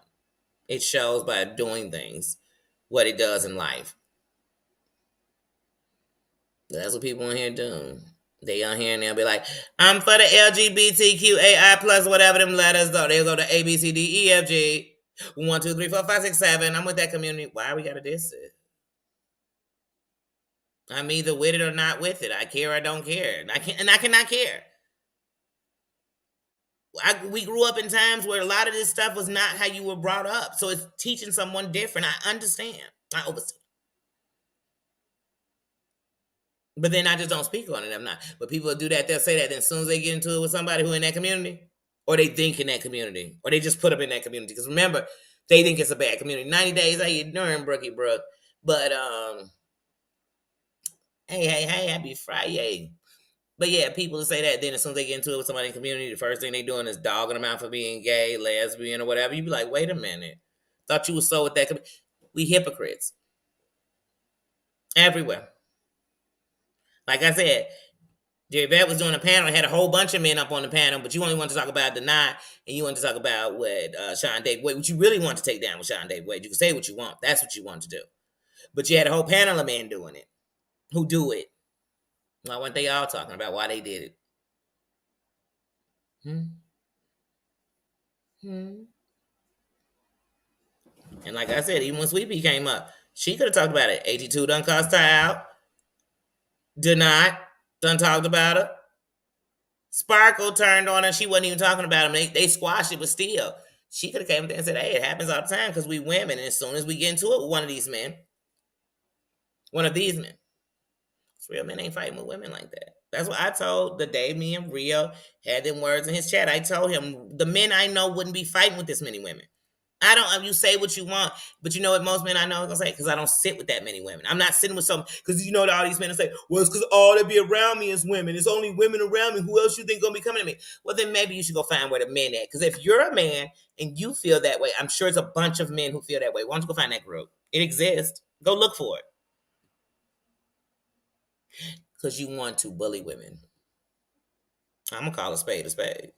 It shows by doing things what it does in life. That's what people on here do. They on here and they'll be like, I'm for the LGBTQAI plus whatever them letters though. They'll go to A B C D E F G 1 2 3 4 5 6 7. I'm with that community. Why we gotta diss it? I'm either with it or not with it. I care or I don't care. I cannot care. We grew up in times where a lot of this stuff was not how you were brought up. So it's teaching someone different. I understand. I overstand. But then I just don't speak on it. I'm not. But people do that. They'll say that. Then as soon as they get into it with somebody who in that community, or they think in that community, or they just put up in that community. Because remember, they think it's a bad community. 90 days, how you doing, Brookie Brook? But hey, happy Friday. But yeah, people say that. Then as soon as they get into it with somebody in the community, the first thing they doing is dogging them out for being gay, lesbian, or whatever. You be like, wait a minute. Thought you was so with that. We hypocrites everywhere. Like I said, Jerry Beth was doing a panel and had a whole bunch of men up on the panel, but you only want to talk about Deny and you want to talk about what Sean Dave Wade, what you really want to take down with Sean Dave Wade. You can say what you want. That's what you want to do. But you had a whole panel of men doing it who do it. Why weren't they all talking about why they did it? Hmm? Hmm? And like I said, even when Sweet Pea came up, she could have talked about it. 82 done cussed her out. Did not. Done talked about it. Sparkle turned on her. She wasn't even talking about him. They squashed it, but still, she could have came there and said, hey, it happens all the time because we women. And as soon as we get into it with one of these men, real men ain't fighting with women like that. That's what I told the day me and Rio had them words in his chat. I told him the men I know wouldn't be fighting with this many women. I don't. You say what you want, but you know what most men I know are gonna say because I don't sit with that many women. I'm not sitting with some because you know that all these men say, well, it's because all that be around me is women. It's only women around me. Who else you think gonna be coming to me? Well, then maybe you should go find where the men at. Because if you're a man and you feel that way, I'm sure it's a bunch of men who feel that way. Why don't you go find that group? It exists. Go look for it. Because you want to bully women. I'm gonna call a spade a spade.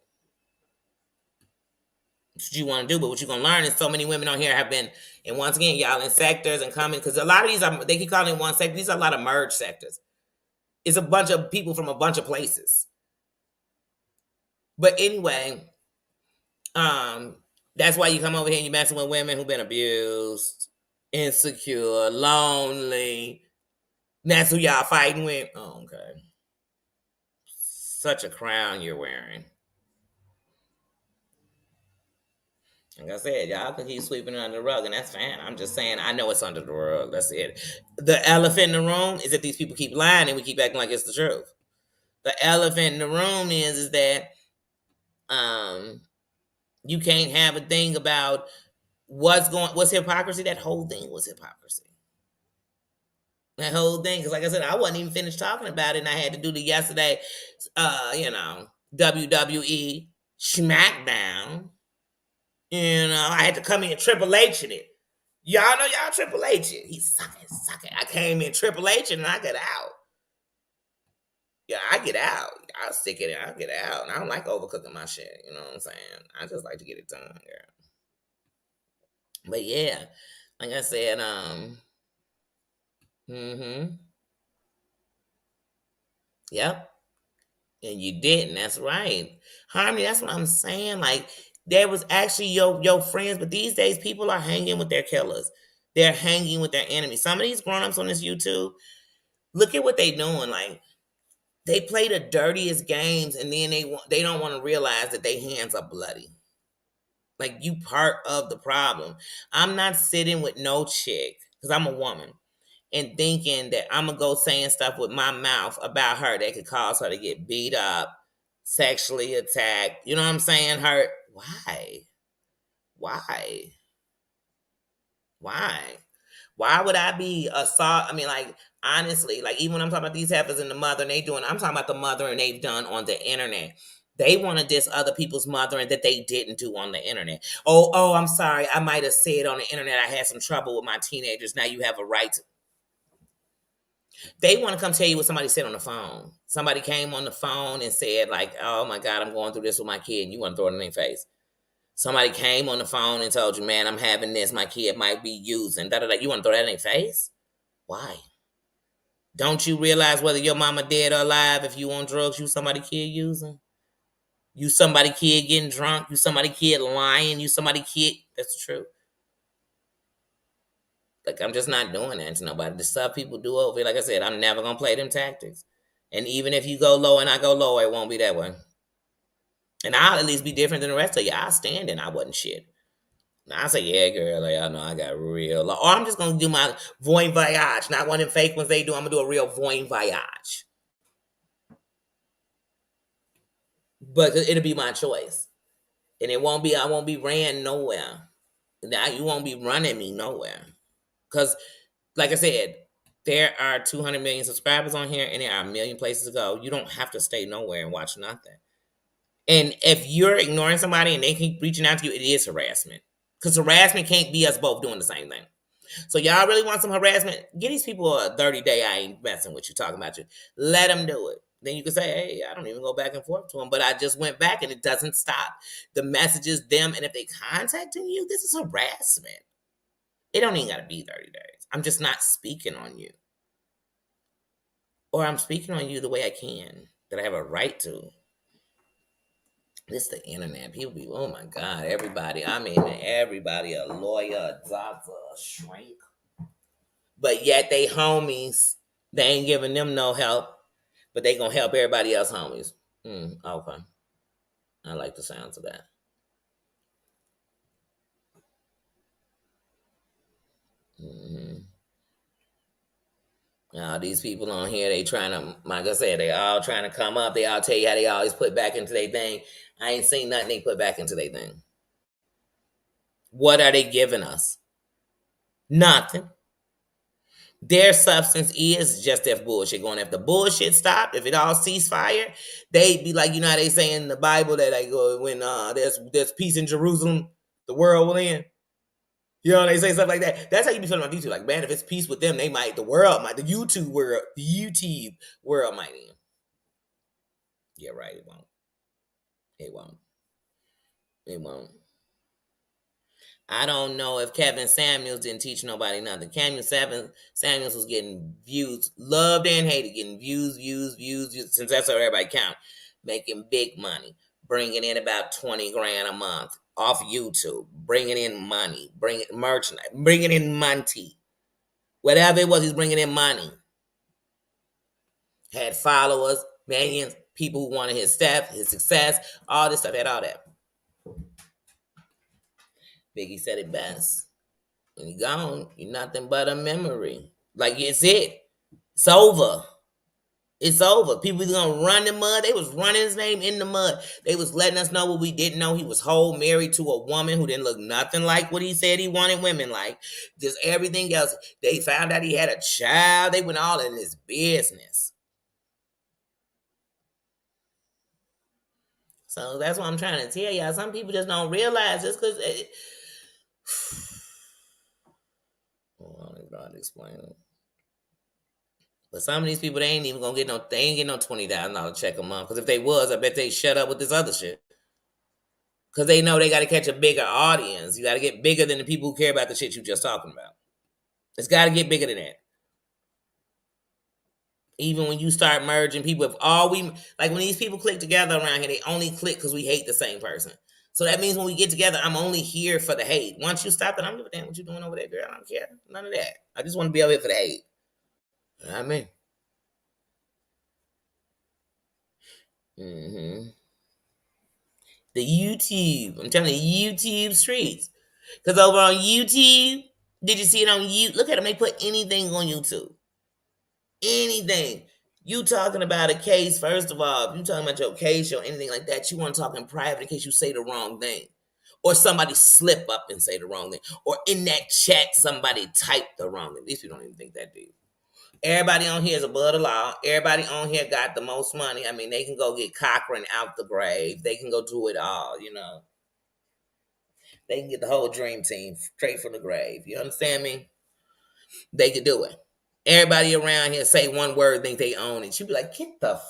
What you want to do, but what you're gonna learn is so many women on here have been, and once again, y'all in sectors and coming because a lot of these are they keep calling it one sector. These are a lot of merged sectors. It's a bunch of people from a bunch of places. But anyway, that's why you come over here and you messing with women who've been abused, insecure, lonely. That's who y'all fighting with. Oh, okay. Such a crown you're wearing. Like I said, y'all can keep sweeping it under the rug, and that's fine. I'm just saying, I know it's under the rug. That's it. The elephant in the room is that these people keep lying and we keep acting like it's the truth. The elephant in the room is that you can't have a thing about what's hypocrisy. That whole thing was hypocrisy. That whole thing, because like I said, I wasn't even finished talking about it, and I had to do the yesterday, WWE SmackDown. I had to come in Triple H in it. Y'all know y'all Triple H it. He suck it. I came in Triple H and I get out. Yeah, I get out. I'll stick it in. I'll get out. And I don't like overcooking my shit. You know what I'm saying? I just like to get it done, girl. But yeah, like I said, yep. And you didn't. That's right. Harmony, that's what I'm saying. Like, There was actually your friends, but these days people are hanging with their killers. They're hanging with their enemies. Some of these grown-ups on this YouTube, look at what they doing. Like, they play the dirtiest games, and then they don't want to realize that their hands are bloody. Like, you part of the problem. I'm not sitting with no chick, because I'm a woman, and thinking that I'm gonna go saying stuff with my mouth about her that could cause her to get beat up, sexually attacked. You know what I'm saying? Hurt. Why? Why? Why? Why would I be assault? I mean, like, honestly, like, even when I'm talking about these heifers and the mother and they doing, I'm talking about the mothering they've done on the internet. They want to diss other people's mothering that they didn't do on the internet. Oh, I'm sorry. I might have said on the internet I had some trouble with my teenagers. Now you have a right to. They want to come tell you what somebody said on the phone. Somebody came on the phone and said, like, oh my God, I'm going through this with my kid. And you want to throw it in their face. Somebody came on the phone and told you, man, I'm having this. My kid might be using. Da, da, da. You want to throw that in their face? Why? Don't you realize whether your mama dead or alive, if you on drugs, you somebody kid using? You somebody kid getting drunk? You somebody kid lying? You somebody kid? That's the truth. Like, I'm just not doing that to nobody. The stuff people do over here, like I said, I'm never going to play them tactics. And even if you go low and I go low, it won't be that way. And I'll at least be different than the rest of you. I'll stand and I wasn't shit. Now I say, yeah, girl, like, I know I got real low. Or I'm just going to do my voin voyage. Not one of them fake ones they do. I'm going to do a real voin voyage. But it'll be my choice. And I won't be ran nowhere. Now you won't be running me nowhere. Because, like I said, there are 200 million subscribers on here and there are a million places to go. You don't have to stay nowhere and watch nothing. And if you're ignoring somebody and they keep reaching out to you, it is harassment. Because harassment can't be us both doing the same thing. So y'all really want some harassment? Give these people a 30-day, I ain't messing with you, talking about you. Let them do it. Then you can say, hey, I don't even go back and forth to them, but I just went back and it doesn't stop. The messages, them, and if they contacting you, this is harassment. It don't even got to be 30 days. I'm just not speaking on you. Or I'm speaking on you the way I can, that I have a right to. This the internet. People be, oh my God, everybody. I mean, everybody, a lawyer, a doctor, a shrink. But yet they homies. They ain't giving them no help, but they gonna help everybody else homies. Okay. I like the sounds of that. Mm-hmm. Now, these people on here, they trying to, like I said, they all trying to come up. They all tell you how they always put back into their thing. I ain't seen nothing they put back into their thing. What are they giving us? Nothing. Their substance is just that bullshit going. If the bullshit stopped, if it all ceased fire, they'd be like, you know how they say in the Bible that like when there's peace in Jerusalem, the world will end. You know, they say stuff like that. That's how you be feeling about YouTube. Like, man, if it's peace with them, the YouTube world might end. Yeah, right. It won't. It won't. It won't. I don't know if Kevin Samuels didn't teach nobody nothing. Samuels was getting views, loved and hated, getting views, since that's how everybody count. Making big money, bringing in about 20 grand a month off YouTube, bringing in money, bringing merchandise, bringing in money. Whatever it was, he's bringing in money. Had followers, millions, people who wanted his stuff, his success, all this stuff, had all that. Biggie said it best. When you're gone, you're nothing but a memory. Like, it's it. It's over. It's over. People was gonna run the mud. They was running his name in the mud. They was letting us know what we didn't know. He was whole married to a woman who didn't look nothing like what he said he wanted women like. Just everything else. They found out he had a child. They went all in his business. So that's what I'm trying to tell y'all. Some people just don't realize just because. I don't know how to explain it. But some of these people, they ain't even gonna get they ain't get no $20,000 check a month. Because if they was, I bet they shut up with this other shit. Because they know they got to catch a bigger audience. You got to get bigger than the people who care about the shit you just talking about. It's got to get bigger than that. Even when you start merging people, if all we, like when these people click together around here, they only click because we hate the same person. So that means when we get together, I'm only here for the hate. Once you stop it, I don't give a damn what you doing over there, girl. I don't care. None of that. I just want to be over here for the hate. You know what I mean? hmm The YouTube. I'm telling you, YouTube streets. Because over on YouTube, did you see it on YouTube? Look at them. They put anything on YouTube. Anything. You talking about a case, first of all, if you talking about your case or anything like that, you want to talk in private in case you say the wrong thing. Or somebody slip up and say the wrong thing. Or in that chat, somebody type the wrong thing. These people don't even think that deep. Everybody on here is above the law. Everybody on here got the most money. I mean, they can go get Cochran out the grave. They can go do it all, you know. They can get the whole dream team straight from the grave. You understand me? They could do it. Everybody around here say one word, think they own it. You be like, get the.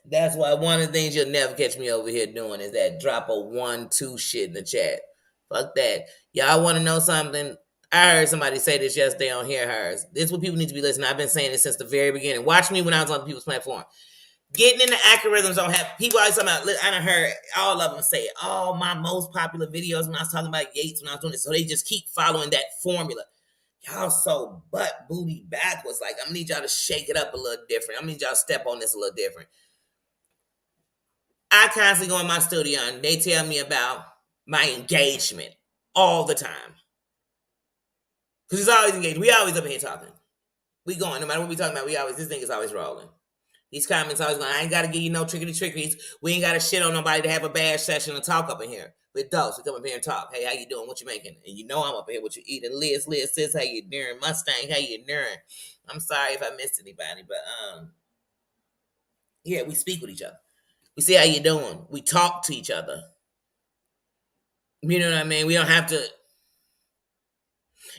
That's why one of the things you'll never catch me over here doing is that drop a 1-2 shit in the chat. Fuck that. Y'all want to know something? I heard somebody say this yesterday on Hear Hers. This is what people need to be listening. I've been saying it since the very beginning. Watch me when I was on people's platform. Getting in the algorithms don't have people always talking about. I done heard all of them say all my most popular videos when I was talking about Yates when I was doing this. So they just keep following that formula. Y'all so butt booty backwards. Like, I'm gonna need y'all to shake it up a little different. I'm gonna need y'all to step on this a little different. I constantly go in my studio and they tell me about my engagement all the time. Because he's always engaged. We always up in here talking. We going, no matter what we talking about, this thing is always rolling. These comments always going, I ain't got to give you no trickeries. We ain't got to shit on nobody to have a bad session and talk up in here. With Dose, we come up here and talk. Hey, how you doing? What you making? And you know I'm up here. What you eating? Liz, sis, how you doing? Mustang, how you doing? I'm sorry if I missed anybody, but yeah, we speak with each other. We see how you doing. We talk to each other. You know what I mean? We don't have to.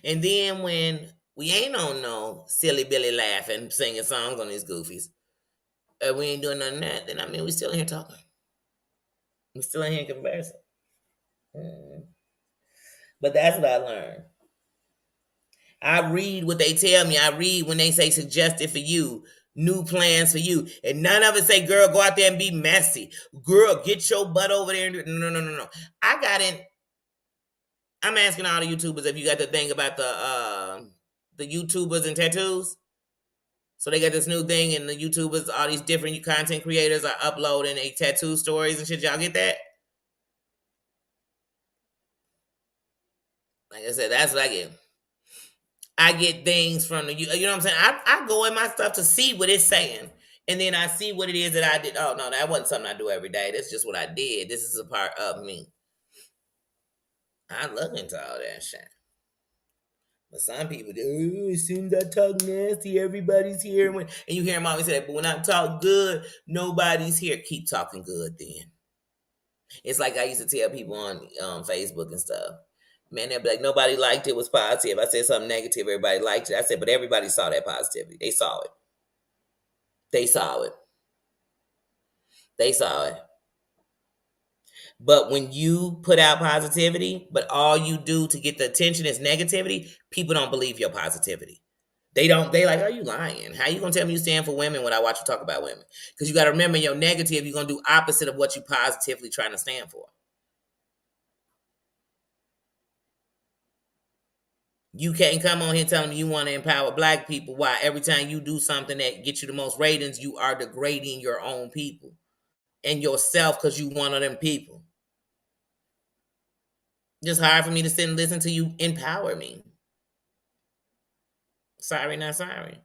And then when we ain't on no silly Billy laughing, singing songs on these goofies, we ain't doing none of that, then I mean, we still in here talking. We still in here conversing. But that's what I learned. I read what they tell me. I read when they say suggested for you, new plans for you. And none of it say, girl, go out there and be messy. Girl, get your butt over there and do it. No. I got in. I'm asking all the YouTubers if you got the thing about the YouTubers and tattoos. So they got this new thing, and the YouTubers, all these different content creators are uploading a tattoo stories and shit. Y'all get that? Like I said, that's what I get. I get things from the, you know what I'm saying? I go in my stuff to see what it's saying. And then I see what it is that I did. Oh, no, that wasn't something I do every day. That's just what I did. This is a part of me. I look into all that shit. But some people do, as soon as I talk nasty, everybody's here. And you hear mommy say that, but when I talk good, nobody's here. Keep talking good then. It's like I used to tell people on Facebook and stuff. Man, they'd be like, nobody liked it, was positive. I said something negative, everybody liked it. I said, but everybody saw that positivity. They saw it. They saw it. They saw it. But when you put out positivity, but all you do to get the attention is negativity, people don't believe your positivity. They like, are you lying? How you gonna tell me you stand for women when I watch you talk about women? Because you gotta remember your negative, you're gonna do opposite of what you positively trying to stand for. You can't come on here telling me you want to empower black people while every time you do something that gets you the most ratings, you are degrading your own people and yourself because you one of them people. Just hard for me to sit and listen to you empower me. Sorry, not sorry.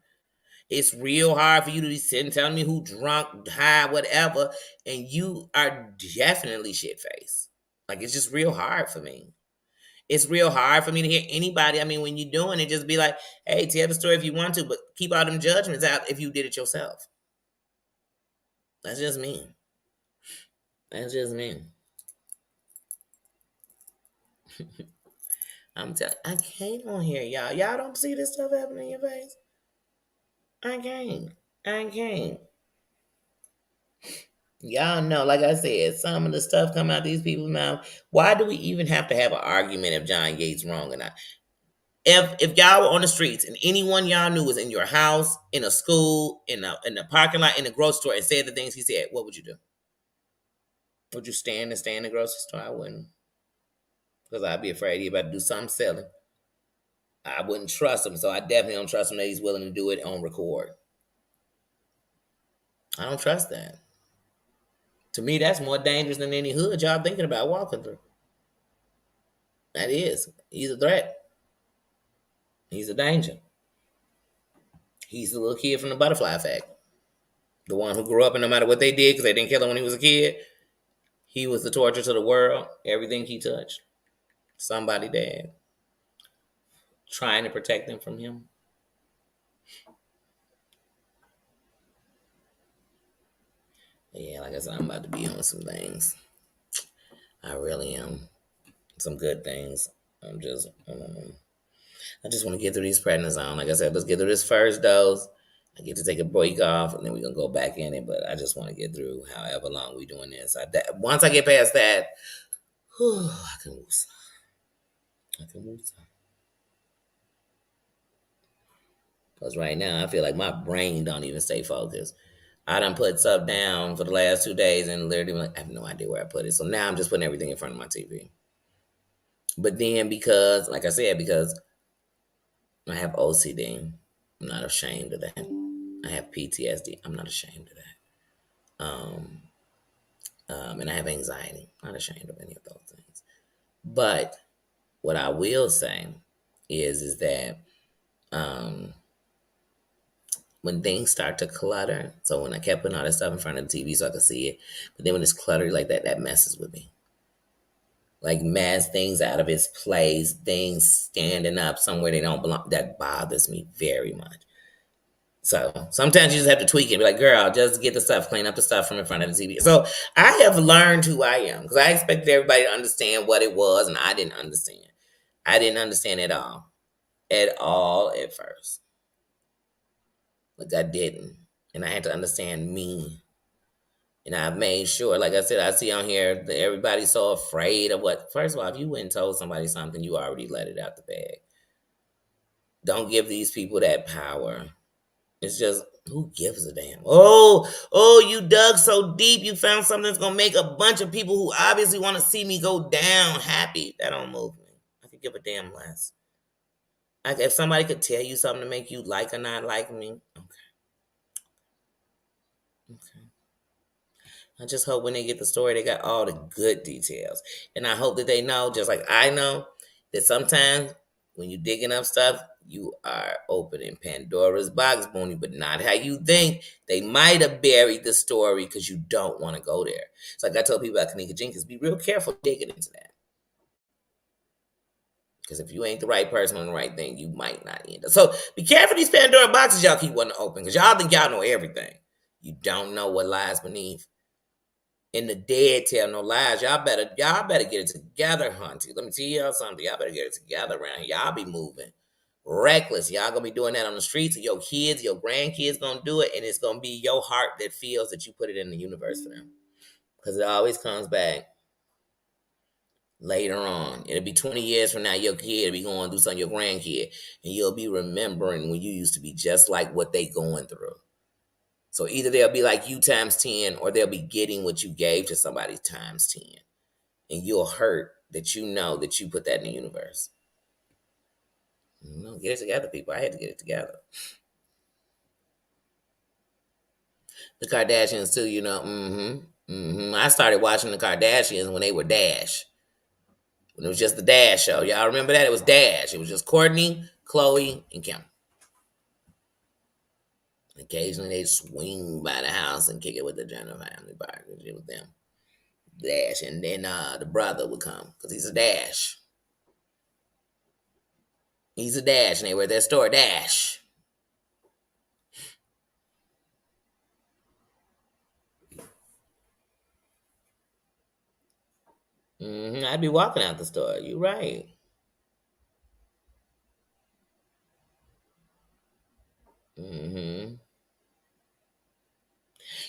It's real hard for you to be sitting telling me who drunk, high, whatever, and you are definitely shit faced. Like, it's just real hard for me. It's real hard for me to hear anybody. I mean, when you're doing it, just be like, hey, tell the story if you want to, but keep all them judgments out if you did it yourself. That's just me. That's just me. I'm telling I can't on here, y'all. Y'all don't see this stuff happening in your face? I can't. Y'all know, like I said, some of the stuff come out these people's mouth. Why do we even have to have an argument if John Yates wrong or not? If y'all were on the streets and anyone y'all knew was in your house, in a school, in the parking lot, in the grocery store, and said the things he said, what would you do? Would you stand and stay in the grocery store? I wouldn't, because I'd be afraid he about to do something silly. I wouldn't trust him, so I definitely don't trust him that he's willing to do it on record. I don't trust that. To me, that's more dangerous than any hood y'all thinking about walking through. That is. He's a threat. He's a danger. He's the little kid from the butterfly effect. The one who grew up and no matter what they did, because they didn't kill him when he was a kid, he was the torture to the world. Everything he touched, somebody dead. Trying to protect them from him. But yeah, like I said, I'm about to be on some things. I really am. Some good things. I just want to get through these prednisone. Like I said, let's get through this first dose. I get to take a break off, and then we're gonna go back in it. But I just want to get through however long we doing this. Once I get past that, I can move some. I can move some. Because right now, I feel like my brain don't even stay focused. I done put stuff down for the last 2 days, and literally, like, I have no idea where I put it. So now I'm just putting everything in front of my TV. But then, because, like I said, because I have OCD, I'm not ashamed of that. I have PTSD. I'm not ashamed of that. And I have anxiety. Not ashamed of any of those things. But what I will say is that when things start to clutter, so when I kept putting all that stuff in front of the TV so I could see it, but then when it's cluttered like that, that messes with me. Like mess things out of its place, things standing up somewhere they don't belong. That bothers me very much. So sometimes you just have to tweak it. Be like, girl, just get the stuff, clean up the stuff from in front of the TV. So I have learned who I am because I expected everybody to understand what it was, and I didn't understand. I didn't understand at all at first. Like I didn't, and I had to understand me. And I've made sure, like I said, I see on here that everybody's so afraid of what. First of all, if you went and told somebody something, you already let it out the bag. Don't give these people that power. It's just, who gives a damn? Oh, you dug so deep, you found something that's gonna make a bunch of people who obviously want to see me go down happy. That don't move me. I could give a damn less. Like if somebody could tell you something to make you like or not like me, okay. I just hope when they get the story, they got all the good details. And I hope that they know, just like I know, that sometimes when you're digging up stuff, you are opening Pandora's box, Booney, but not how you think. They might have buried the story because you don't want to go there. It's like I told people about Kanika Jenkins, be real careful digging into that. Because if you ain't the right person on the right thing, you might not end up. So be careful these Pandora boxes y'all keep wanting to open because y'all think y'all know everything. You don't know what lies beneath. And the dead tell no lies. Y'all better get it together, hunty. Let me tell y'all something. Y'all better get it together around here. Y'all be moving reckless. Y'all gonna be doing that on the streets. And your kids, your grandkids gonna do it, and it's gonna be your heart that feels that you put it in the universe for them. Because it always comes back later on. It'll be 20 years from now, your kid will be going through something, your grandkid, and you'll be remembering when you used to be just like what they going through. So either they'll be like you times 10, or they'll be getting what you gave to somebody times 10. And you'll hurt that you know that you put that in the universe. No, get it together, people. I had to get it together. The Kardashians too, I started watching the Kardashians when they were Dash. When it was just the Dash show. Y'all remember that? It was Dash. It was just Courtney, Chloe, and Kim. Occasionally they'd swing by the house and kick it with the Jenner family partners. It was them. Dash. And then the brother would come because he's a Dash. He's a Dash, and they were at their store, Dash. I'd be walking out the store. You're right. hmm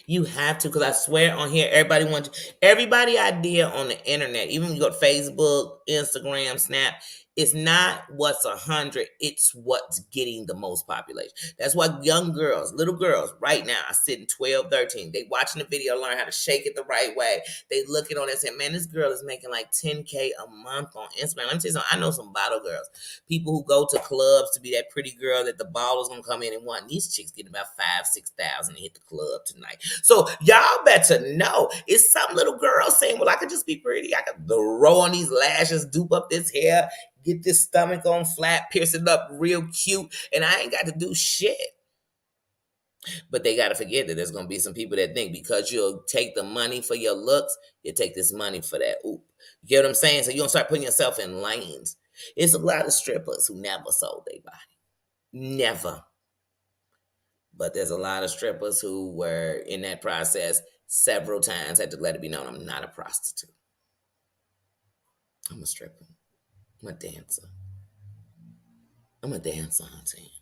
You have to, because I swear on here, everybody idea on the internet, even when you go to Facebook, Instagram, Snap, It's not what's 100, it's what's getting the most population. That's why young girls, little girls, right now, are sitting 12, 13. They watching the video, learn how to shake it the right way. They looking on it and saying, man, this girl is making like 10K a month on Instagram. Let me tell you something. I know some bottle girls. People who go to clubs to be that pretty girl that the baller's gonna come in and want. These chicks getting about 5,000, 6,000 to hit the club tonight. So y'all better know. It's some little girl saying, well, I could just be pretty. I could throw on these lashes, dupe up this hair, get this stomach on flat, pierce it up real cute, and I ain't got to do shit. But they got to forget that there's going to be some people that think because you'll take the money for your looks, you take this money for that. Ooh. You get what I'm saying? So you're going to start putting yourself in lanes. It's a lot of strippers who never sold their body. Never. But there's a lot of strippers who were in that process several times, had to let it be known, I'm not a prostitute. I'm a stripper. I'm a dancer. I'm a dancer, auntie.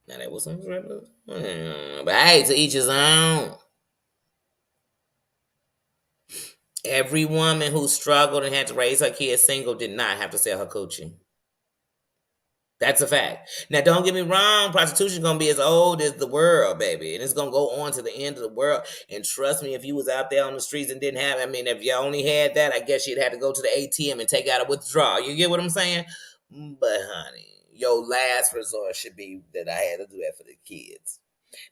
Now that was some strippers. But hey, to each his own. Every woman who struggled and had to raise her kids single did not have to sell her coochie. That's a fact. Now, don't get me wrong. Prostitution gonna be as old as the world, baby, and it's gonna go on to the end of the world. And trust me, if you was out there on the streets and didn't have, I mean, if you only had that, I guess you'd have to go to the ATM and take out a withdrawal. You get what I'm saying? But honey, your last resort should be that I had to do that for the kids.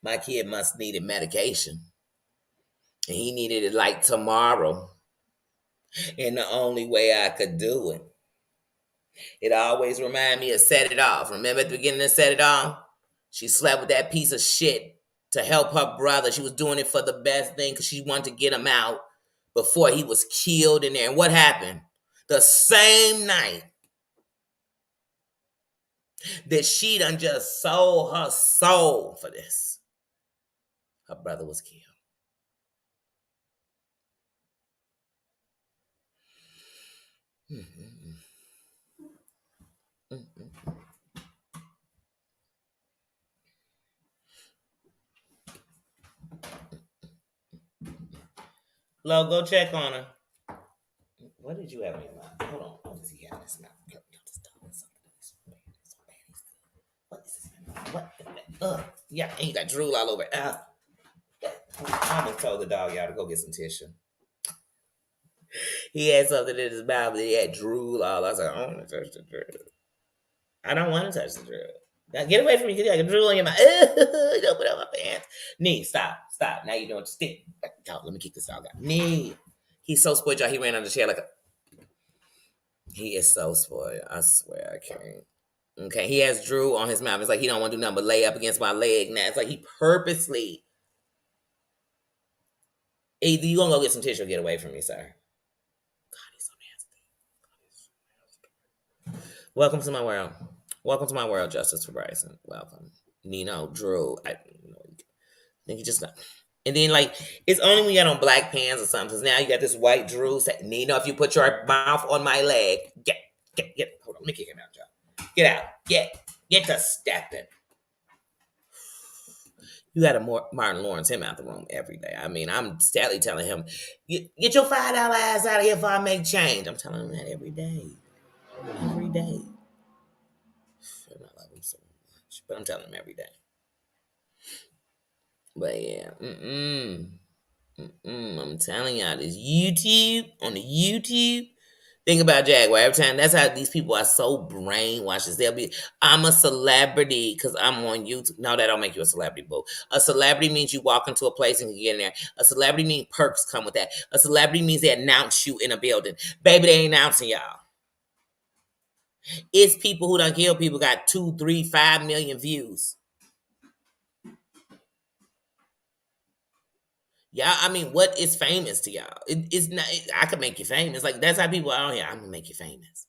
My kid must needed medication, and he needed it like tomorrow. And the only way I could do it, it always remind me of Set It Off. Remember at the beginning of Set It Off? She slept with that piece of shit to help her brother. She was doing it for the best thing because she wanted to get him out before he was killed in there. And what happened? The same night that she done just sold her soul for this, her brother was killed. Lo, go check on her. What did you have in your mouth? Hold on. What does he have in his mouth? What is this? What? Yeah, and you got drool all over it. I almost told the dog y'all to go get some tissue. He had something in his mouth, but he had drool all. I was like, I don't want to touch the drool. I don't want to touch the drool. Now get away from me, because you got drool in your mouth. Don't put on my pants. Nee, stop. Now you're doing stick. Let me kick this dog out. Nee. He's so spoiled, y'all. He ran on the chair like a... He is so spoiled. I swear I can't. Okay, he has drool on his mouth. It's like he don't want to do nothing but lay up against my leg now. It's like he purposely... Either you gonna go get some tissue or get away from me, sir. God, he's so nasty. Welcome to my world. Welcome to my world, Justice for Bryson. Welcome. Nino, Drew. I think you just got... And then, like, it's only when you got on black pants or something, because now you got this white Drew saying, Nino, if you put your mouth on my leg, get. Hold on, let me kick him out, y'all. Get out. Get to stepping. You got to Martin Lawrence him out the room every day. I mean, I'm steadily telling him, get your $5 ass out of here before I make change. I'm telling him that every day. Every day. I love him so much, but I'm telling him every day. But yeah, I'm telling y'all, this YouTube, on the YouTube, think about Jaguar. Every time, that's how these people are so brainwashed. They'll be, I'm a celebrity because I'm on YouTube. No, that don't make you a celebrity, boo. A celebrity means you walk into a place and you get in there. A celebrity means perks come with that. A celebrity means they announce you in a building. Baby, they ain't announcing y'all. It's people who done kill people, got 2, 3, 5 million views. Y'all, I mean, what is famous to y'all? It's not. I could make you famous. Like, that's how people are out here. I'm gonna make you famous.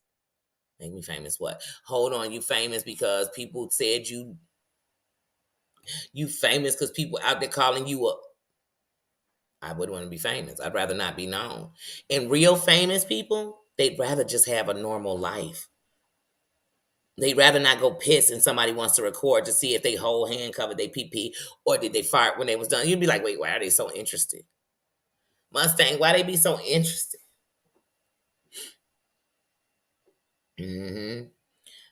Make me famous? What? Hold on, you famous because people said you famous because people out there calling you up. I wouldn't want to be famous. I'd rather not be known. And real famous people, they'd rather just have a normal life. They'd rather not go piss and somebody wants to record to see if they whole hand covered their pee or did they fart when they was done. You'd be like, wait, why are they so interested? Mustang, why they be so interested? Hmm.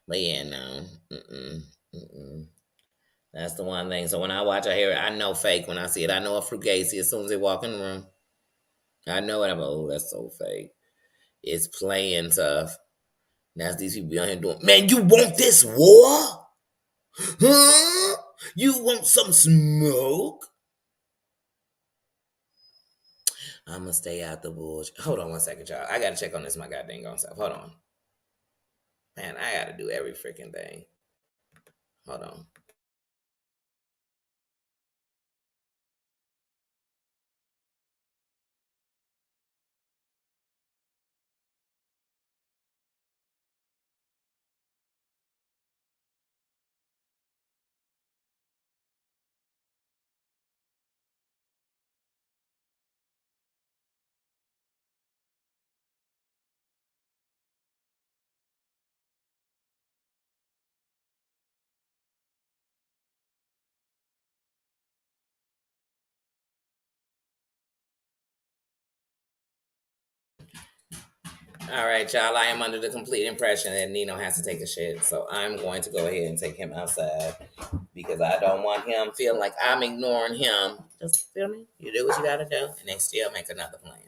But yeah, no. Mm-mm. Mm-mm. That's the one thing. So when I watch, I hear it. I know fake when I see it. I know a fruitcase as soon as they walk in the room. I know it. I'm like, oh, that's so fake. It's playing tough. That's these people out here doing. Man, you want this war? Huh? You want some smoke? I'ma stay out the bullshit. Hold on one second, y'all. I gotta check on this my goddamn own self. Hold on. Man, I gotta do every freaking thing. Hold on. All right, y'all. I am under the complete impression that Nino has to take a shit. So I'm going to go ahead and take him outside because I don't want him feeling like I'm ignoring him. Just feel me? You do what you gotta do, and they still make another plan.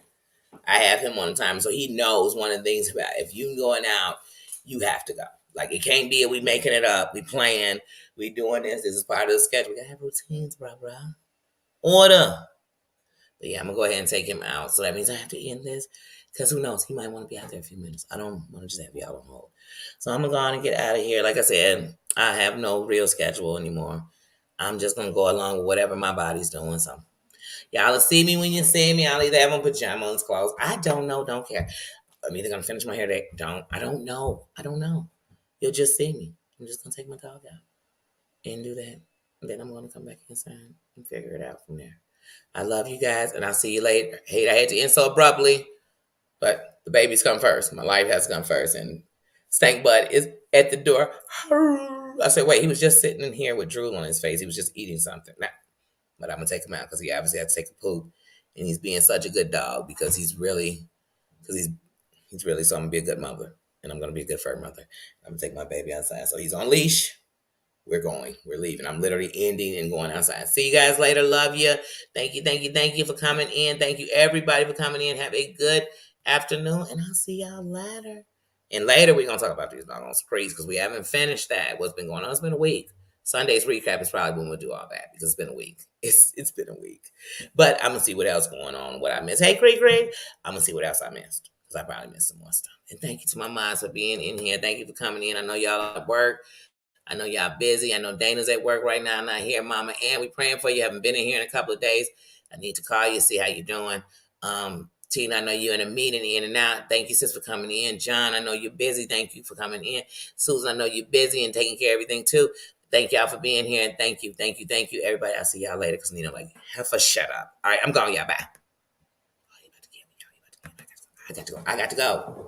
I have him on time, so he knows one of the things about if you going out, you have to go. Like it can't be we making it up, we playing, we doing this. This is part of the schedule. We gotta have routines, bro. Order. But yeah, I'm gonna go ahead and take him out. So that means I have to end this. Because who knows? He might want to be out there a few minutes. I don't want to just have y'all on hold. So I'm gonna go on and get out of here. Like I said, I have no real schedule anymore. I'm just gonna go along with whatever my body's doing. So y'all will see me when you see me. I'll either have on pajamas, clothes. I don't know, don't care. I'm either gonna finish my hair today. I don't know. I don't know. You'll just see me. I'm just gonna take my dog out and do that. And then I'm gonna come back inside and figure it out from there. I love you guys, and I'll see you later. Hate I had to end so abruptly, but the babies come first. My life has to come first, and Stank Bud is at the door. I said, wait, he was just sitting in here with drool on his face. He was just eating something. Nah, but I'm gonna take him out because he obviously had to take a poop, and he's being such a good dog because he's really so I'm gonna be a good mother, and I'm gonna be a good fur mother. I'm gonna take my baby outside, so he's on leash. We're going. We're leaving. I'm literally ending and going outside. See you guys later. Love you. Thank you for coming in. Thank you everybody for coming in. Have a good afternoon, and I'll see y'all later. And later we're gonna talk about these doggone screeds because we haven't finished that. What's been going on? It's been a week. Sunday's recap is probably when we'll do all that because it's been a week. It's been a week. But I'm gonna see what else going on, what I missed. Hey, Creek. I'm gonna see what else I missed. Because I probably missed some more stuff. And thank you to my moms for being in here. Thank you for coming in. I know y'all at work. I know y'all busy. I know Dana's at work right now. I'm not here, Mama Ann. We praying for you. Haven't been in here in a couple of days. I need to call you, see how you're doing. Tina, I know you're in a meeting in and out. Thank you, sis, for coming in. John, I know you're busy. Thank you for coming in. Susan, I know you're busy and taking care of everything too. Thank y'all for being here. And thank you, everybody. I'll see y'all later because Nina like, have a shut up. All right, I'm going, y'all. Bye. Oh, you about to get me. I got to go.